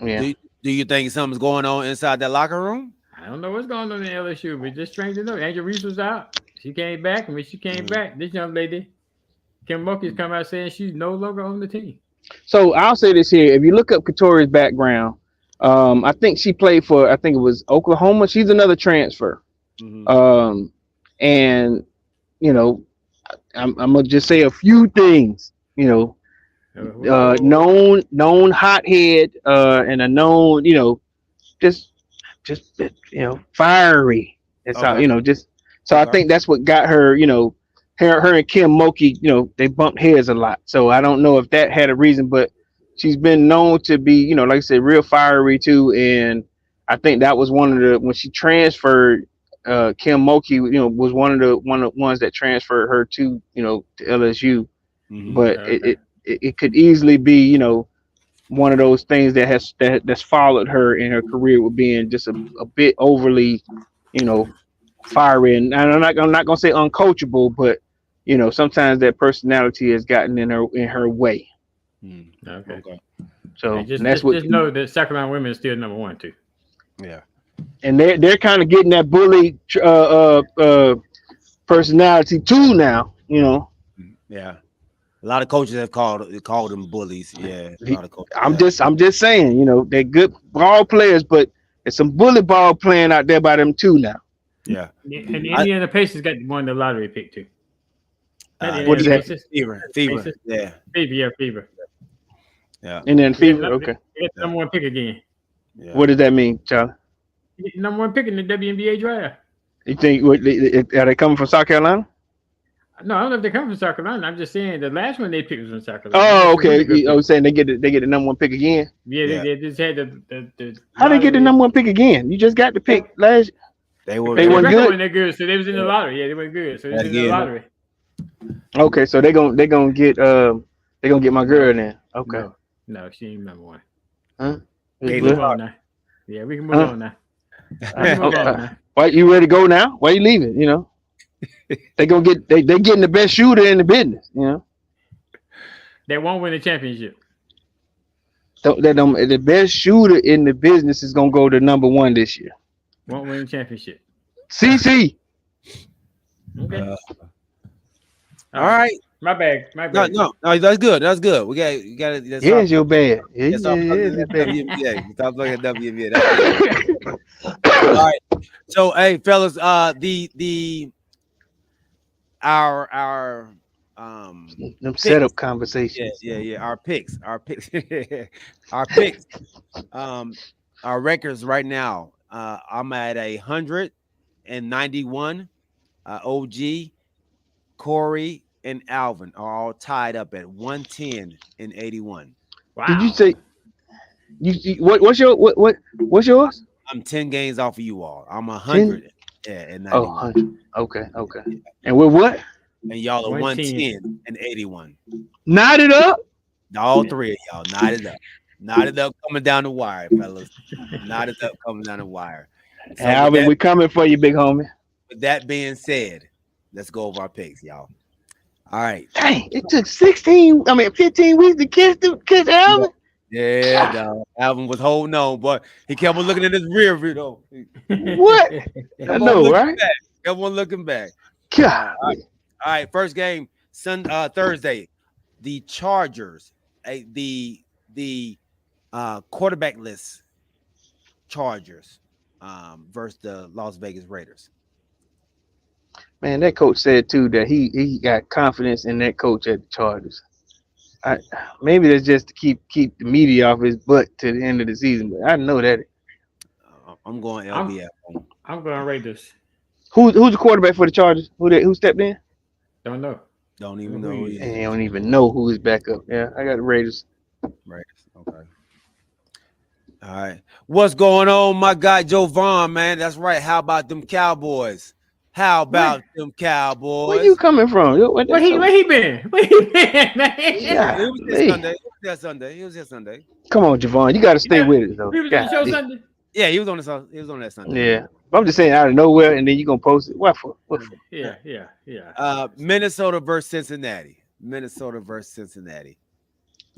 Yeah. Do you think something's going on inside that locker room? I don't know what's going on in LSU, but just strange to know. Angel Reese was out. She came back, and when she came back, this young lady, Kim Mulkey's come out saying she's no longer on the team. So I'll say this here: if you look up Katori's background, I think she played for, I think it was Oklahoma. She's another transfer. Mm-hmm. And I'm gonna just say a few things. Known hothead, and a known, just fiery. That's how, so I think that's what got her, her and Kim Mulkey, they bumped heads a lot. So I don't know if that had a reason, but she's been known to be, like I said, real fiery too. And I think that was when she transferred, Kim Mulkey, was one of the ones that transferred her to LSU. Mm-hmm. But it could easily be, one of those things that's followed her in her career with being just a bit overly, fiery. And I'm not gonna say uncoachable, but sometimes that personality has gotten in her way. Okay. So just that's what. Just know that Sacramento women is still number 1 too. Yeah. And they're kind of getting that bully personality too now. Yeah. A lot of coaches have called them bullies. Yeah. A lot of coaches. I'm just saying, they're good ball players, but there's some bully ball playing out there by them too now. Yeah. And the Indiana Pacers got won the lottery pick too. What is that? Fever. Yeah. Fever. Yeah. And then Fever. Okay. They got the number 1 pick again. Yeah. What does that mean, Charlie? Number 1 pick in the WNBA draft. You think are they coming from South Carolina? No, I don't know if they come from South Carolina. I'm just saying the last one they picked was from South Carolina. Oh, okay. I was saying they get the number 1 pick again. Yeah, they just had the How they get the number 1 pick again? You just got the pick last. They weren't good. When they're good, so they was in the lottery. Yeah, they weren't good, so they was in the lottery. Okay, so they're gonna get my girl then. Okay. No, she ain't number 1. Huh? We can move on now. Yeah, we can move on now. Why you ready to go now? Why you leaving? They getting the best shooter in the business. They won't win the championship. The best shooter in the business is gonna go to number 1 this year. Won't win the championship. CC. Okay. All right. My bad. No, that's good. That's good. We got it. Here's your bad. Stop looking at WNBA. All right. So, hey, fellas, our them setup conversations. Yeah. Our picks. Our records right now. I'm at 191. OG, Corey, and Alvin are all tied up at 110 and 81. Wow. Did you say what's yours? I'm 10 games off of you all. I'm 100. And 91. Oh, 100. Okay. And we're what? And y'all are 110 and 81. Knot it up. All 3 of y'all knot it up. Knot it up coming down the wire, fellas. Knot it up coming down the wire. So Alvin, we're coming for you, big homie. With that being said, let's go over our picks, y'all. All right. Dang, it took 15 weeks to catch Alvin. Yeah, dog. Alvin was holding on, but he kept on looking at his rear view though. What? I know, right? Kept on looking back. God. All right, first game, Thursday. The Chargers, the quarterbackless Chargers versus the Las Vegas Raiders. Man, that coach said too that he got confidence in that coach at the Chargers. Maybe that's just to keep the media off his butt to the end of the season, but I know that. I'm going LB at home. I'm going Raiders. Who's the quarterback for the Chargers? Who stepped in? Don't know. Don't even know. They don't even know who is back up. Yeah, I got the Raiders. Raiders. Okay. All right. What's going on, my guy Joe Vaughn, man? That's right. How about them Cowboys? How about them Cowboys? Where you coming from? Where he been? Where he been, man? Yeah, He was here Sunday. He was here Sunday. Come on, Javon. You got to stay with it though. He was on the show Sunday. Yeah, he was on that Sunday. Yeah, but I'm just saying out of nowhere, and then you gonna post it. What for? Yeah. Minnesota versus Cincinnati.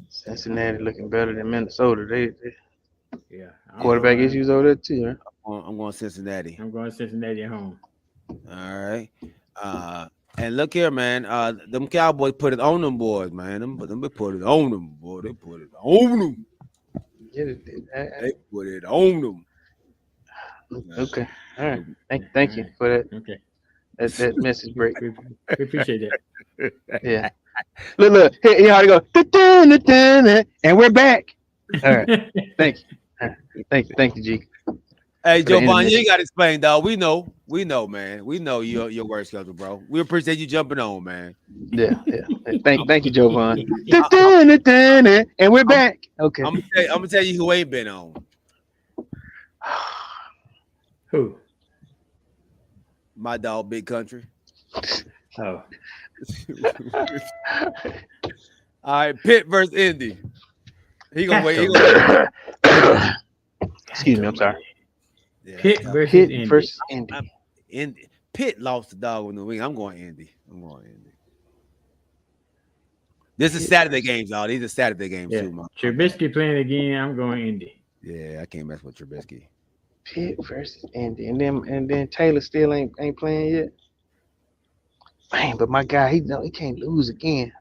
Cincinnati looking better than Minnesota. They Yeah. quarterback issues over there too. Huh? I'm going Cincinnati. I'm going Cincinnati at home. All right. And look here, man. Them Cowboys put it on them boys, man. Them put it on them, boy. They put it on them. They put it on them. Okay. All right. Thank you for that. Okay. That message break. We appreciate that. Yeah. Look. Here how to go. And we're back. All right. Thank you. Thank you, G. Hey, Joe Bond, you ain't got to explain, dog. We know, man. We know your work schedule, bro. We appreciate you jumping on, man. Yeah. Thank you, Joe Bond. And we're back. Okay. I'm gonna tell you who ain't been on. Who? My dog, Big Country. Oh. All right, Pitt versus Indy. He gonna wait. Excuse me. I'm sorry. Yeah, Pitt versus Indy. Pitt lost the dog in the wing. I'm going Indy. This is Saturday games, y'all. These are Saturday games too, man. Trubisky playing again. I'm going Indy. Yeah, I can't mess with Trubisky. Pitt versus Indy, and then Taylor still ain't playing yet. Man, but my guy, he can't lose again.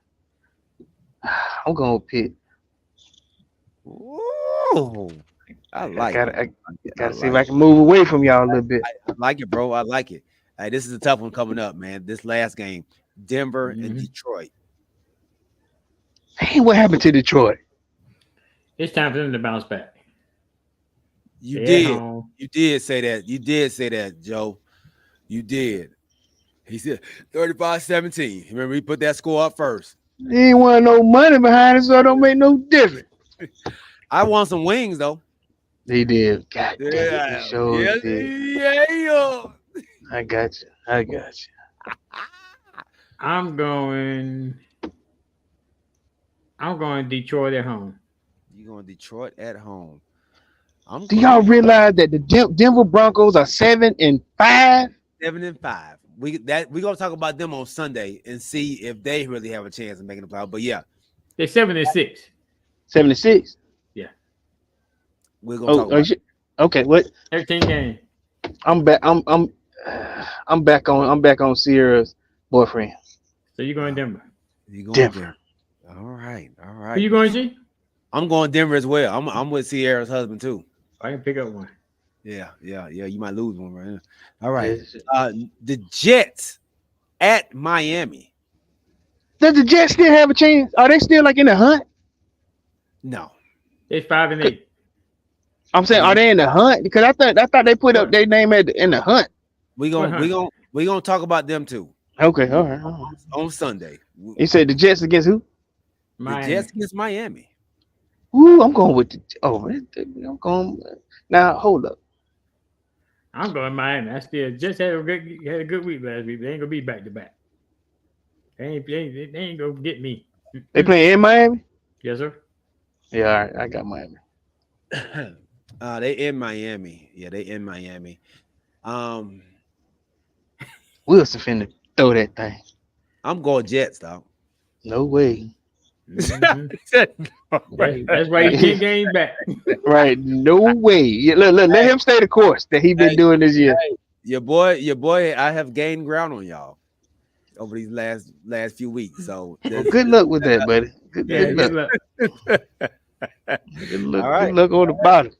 I'm going with Pitt. Ooh, I like it. I gotta see if I can move away from y'all a little bit. I like it, bro. I like it. Hey, this is a tough one coming up, man. This last game, Denver and Detroit. Hey, what happened to Detroit? It's time for them to bounce back. You did say that. You did say that, Joe. You did. He said 35-17. Remember, he put that score up first. He ain't want no money behind it, so it don't make no difference. I want some wings, though. He did. God damn, Yeah. he sure did. Yeah. I got you. I'm going Detroit at home. You going Detroit at home? Do y'all realize that the Denver Broncos are 7-5? 7-5. We're gonna talk about them on Sunday and see if they really have a chance of making the playoff. But yeah, they're 7-6. 7-6. Yeah, we're gonna talk about okay. What? 13 games. I'm back. I'm back on Sierra's boyfriend. So you're going Denver. You going Denver. All right. Who you going, G? I'm going Denver as well. I'm with Sierra's husband too. I can pick up one. Yeah. You might lose one right now. All right. The Jets at Miami. Does the Jets still have a chance? Are they still like in the hunt? No. They're 5-8. I'm saying, are they in the hunt? Because I thought they put up their name in the hunt. We gonna talk about them too. Okay, all right. On Sunday. You said the Jets against who? The Jets against Miami. Ooh, I'm going with I'm going. Now hold up. I'm going Miami. I still just had a good week last week. They ain't gonna be back to back. They ain't gonna get me. They playing in Miami? Yes, sir. Yeah, all right. I got Miami. They in Miami. Yeah, they in Miami. Wilson finna throw that thing. I'm going Jets, dog. No way. Mhm. That's why he's 10 games back. Right. No way. Yeah, look, let him stay the course that he been doing this year. Your boy, I have gained ground on y'all over these last few weeks. So Well, good luck with that, buddy. Good Good luck. luck. Good luck. All right. Good luck on the bottom.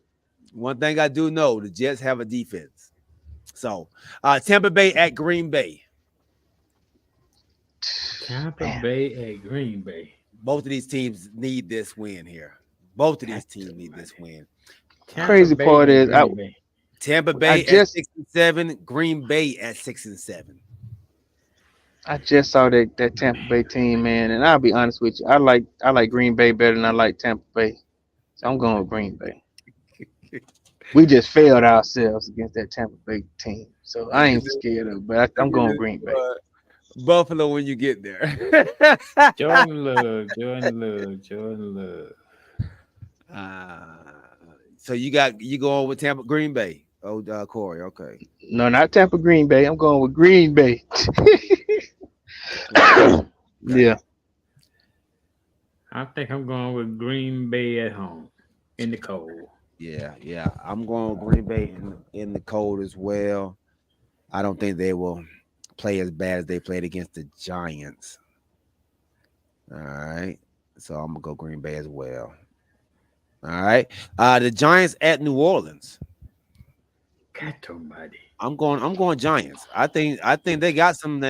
One thing I do know, the Jets have a defense. So Tampa Bay at Green Bay. Tampa Bay at Green Bay. Both of these teams need this win here. Both of these teams need this win. Tampa Crazy Bay part at is, Green Bay. Tampa Bay at 6-7, Green Bay at 6-7. I just saw that Tampa Bay team, man, and I'll be honest with you. I like Green Bay better than I like Tampa Bay. So I'm going with Green Bay. We just failed ourselves against that Tampa Bay team. So I ain't scared of it, but I'm going with Green Bay. Buffalo when you get there. Jordan Love. So you going with Tampa Green Bay? Oh, Corey, okay. No, not Tampa Green Bay. I'm going with Green Bay. Yeah. I think I'm going with Green Bay at home in the cold. Yeah. I'm going with Green Bay in the cold as well. I don't think they will play as bad as they played against the Giants. All right. So I'm gonna go Green Bay as well. All right. The Giants at New Orleans. God almighty. I'm going Giants. I think they got something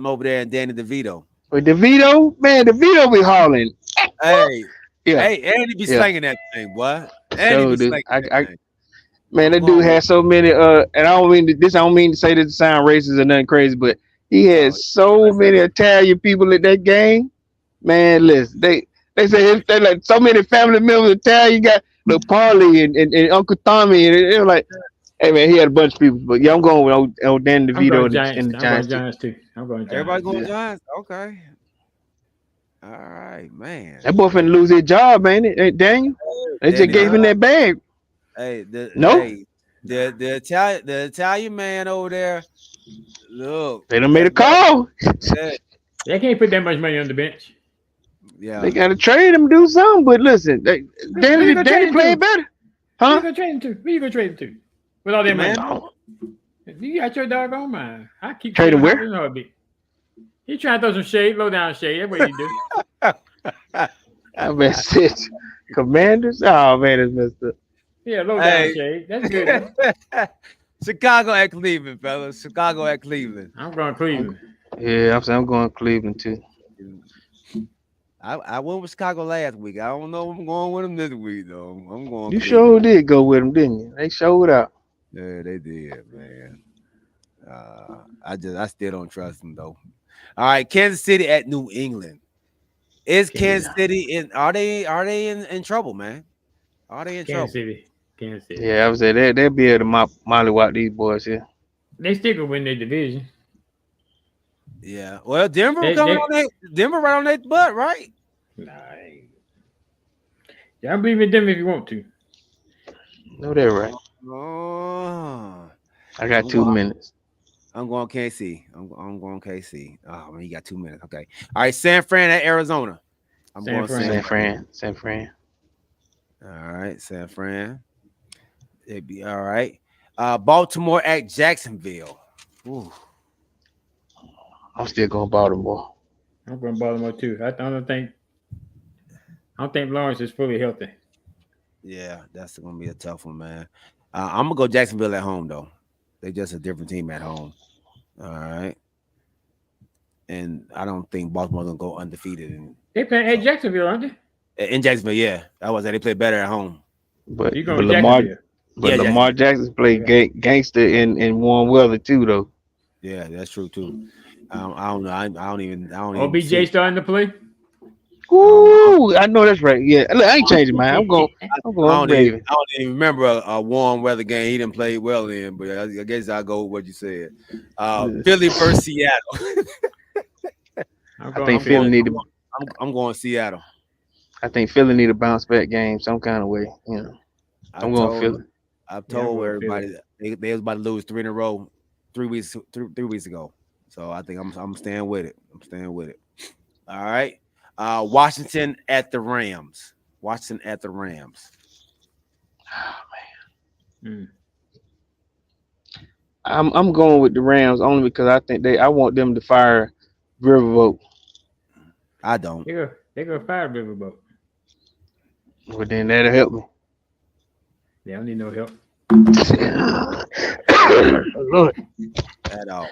over there in Danny DeVito. But DeVito be hauling. Hey, Yeah. Hey, and he be slinging that thing, boy. And So, he be dude, slinging that thing. Man, that dude had so many. And I don't mean to say this to sound racist or nothing crazy, but he had so many Italian people at that game. Man, listen, they say they like so many family members Italian. You got the Paulie and Uncle Tommy, and it was like, hey man, he had a bunch of people. But yeah, I'm going with old Dan DeVito and the Giants. Giants too. I'm going Giants. Everybody going Giants. Okay. All right, man. That boy finna lose his job, man. Hey, Daniel. They just gave him that bag. Hey, the Italian man over there. Look, They done made a call. They can't put that much money on the bench. Yeah, They gotta trade him, do something. But listen, Danny playing better, huh? Who you gonna trade him to? With all that money, you got your doggone mind. I keep Trade him where? He trying to throw some shade, low down shade. That's what you do. I messed it. Commanders. Oh man, it's messed up. Yeah, low down shade. That's good. Chicago at Cleveland, fellas. Chicago at Cleveland. I'm going Cleveland. Yeah, I'm going Cleveland too. I went with Chicago last week. I don't know if I'm going with them this week though. I'm going. You sure did go with them, didn't you? They showed out. Yeah, they did, man. I still don't trust them though. All right, Kansas City at New England. Is Kansas City in? Are they in trouble, man? Are they in trouble? Kansas City. Yeah, I was say they'll be able to mollywop these boys here. They still gonna win their division. Yeah. Well, Denver right on their butt, right? Nah. Y'all believe in Denver if you want to. No, they're right. Oh. I got 2 minutes. I'm going KC. I'm going KC. Oh man, you got 2 minutes. Okay. All right, San Fran at Arizona. I'm going San Fran. All right, San Fran. It'd be all right. Baltimore at Jacksonville. Ooh. I'm still going Baltimore. I'm going Baltimore too. I don't think Lawrence is fully healthy. Yeah, that's gonna be a tough one, man. I'm gonna go Jacksonville at home though. They're just a different team at home. All right. And I don't think Baltimore's gonna go undefeated. They play at Jacksonville, aren't they? In Jacksonville, yeah. I was they play better at home. But Lamar Jackson played gangster in warm weather too, though. Yeah, that's true too. I don't know. I don't even. OBJ starting to play. Ooh, I know that's right. Yeah, look, I ain't changing mine. I'm going. I don't even remember a warm weather game he didn't play well in, but I guess I'll go with what you said. Philly versus Seattle. I think Philly need to. I'm going Seattle. I think Philly need a bounce back game some kind of way. You know, I'm going Philly. I've told everybody that they was about to lose 3 in a row 3 weeks ago. So I think I'm staying with it. I'm staying with it. All right. Washington at the Rams. Washington at the Rams. Oh man. I'm going with the Rams only because I think I want them to fire Riverboat. I don't. They're gonna fire Riverboat. Well, then that'll help me. They don't need no help. Lord. At all.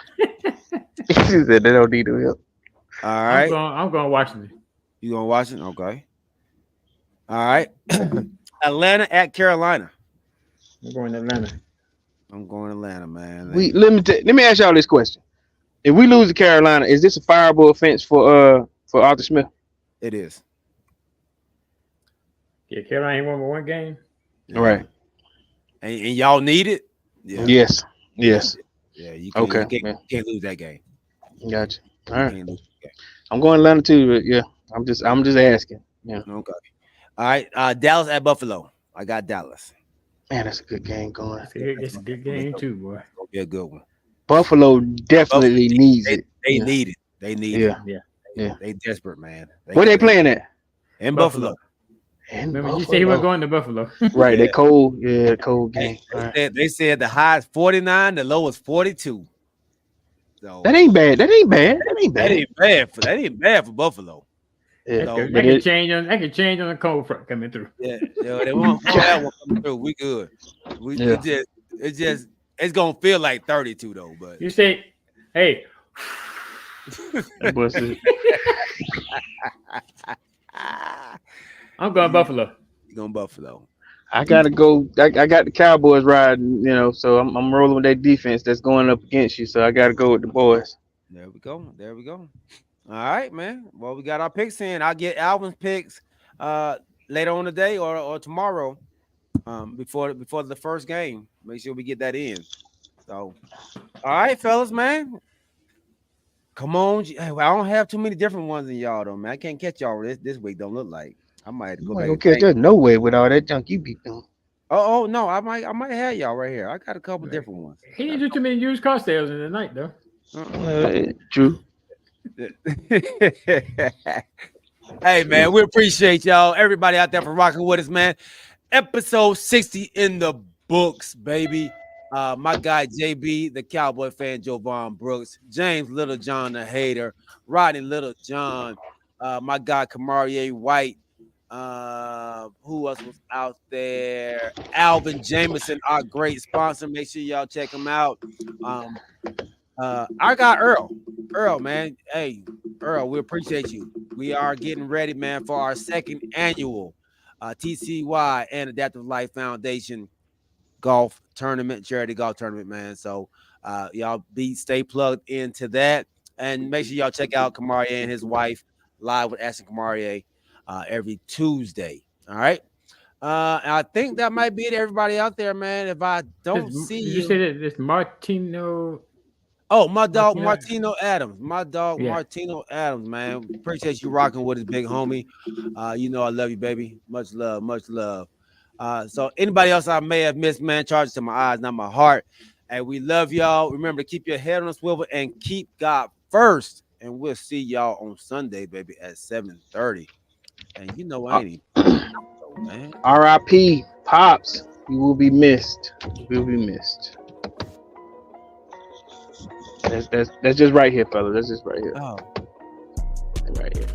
He said they don't need no help. All right. I'm going Washington. You going Washington? Okay. All right. Atlanta at Carolina. I'm going Atlanta. I'm going Atlanta, man. Let me ask y'all this question. If we lose to Carolina, is this a fireable offense for Arthur Smith? It is. Yeah, Carolina ain't won but one game. All right. And y'all need it? Yeah. Yes. Yeah, you can't lose that game. Gotcha. All right. I'm going Atlanta too, but yeah, I'm just asking. Yeah. Okay. All right. Dallas at Buffalo. I got Dallas. Man, that's a good game going. It's a good game too, boy. It's gonna be a good one. Buffalo definitely needs it. They need it. They need it. Yeah. They desperate, man. Where they playing at? In Buffalo. Remember, you said he was going to Buffalo. Right, they cold. Yeah, cold game. They said the high is 49, the low is 42. So That ain't bad. That ain't bad for Buffalo. Yeah, So, that can change on the cold front coming through. Yeah, they won't that one coming through. We good. It's gonna feel like 32 though. But you say, hey. I'm going Buffalo. You going Buffalo? I gotta go. I got the Cowboys riding, so I'm rolling with that defense that's going up against you. So I gotta go with the boys. There we go. All right, man. Well, we got our picks in. I'll get Alvin's picks later on today or tomorrow, before the first game. Make sure we get that in. So, all right, fellas, man. Come on. I don't have too many different ones than y'all though, man. I can't catch y'all this week. Don't look like. I might have to go back. Okay, there's no way with all that junk you be doing. Oh no, I might have y'all right here. I got a couple different ones. He didn't do too many used car sales in the night though. True. Hey man, we appreciate y'all, everybody out there for rocking with us, man. Episode 60 in the books, baby. My guy JB, the Cowboy fan, Jovan Brooks, James Little John the hater, Rodney Little John, my guy Kamarie White. Who else was out there? Alvin Jameson, our great sponsor. Make sure y'all check him out. I got Earl, man. Hey, Earl, we appreciate you. We are getting ready, man, for our second annual TCY and Adaptive Life Foundation golf tournament, charity golf tournament, man. So y'all stay plugged into that, and make sure y'all check out Kamarie and his wife live with Ashton Kamarie every Tuesday. All right. And I think that might be it, everybody out there, man. If I don't see you say that it's Martino. Oh, my dog Martino Adams. Martino Adams, man. Appreciate you rocking with us, big homie. I love you, baby. Much love, much love. So anybody else I may have missed, man, charge to my eyes, not my heart. And we love y'all. Remember to keep your head on a swivel and keep God first. And we'll see y'all on Sunday, baby, at 7:30. And I ain't even man. R.I.P. Pops. You will be missed. You will be missed. That's just right here, fella. That's just right here. Oh. Right here.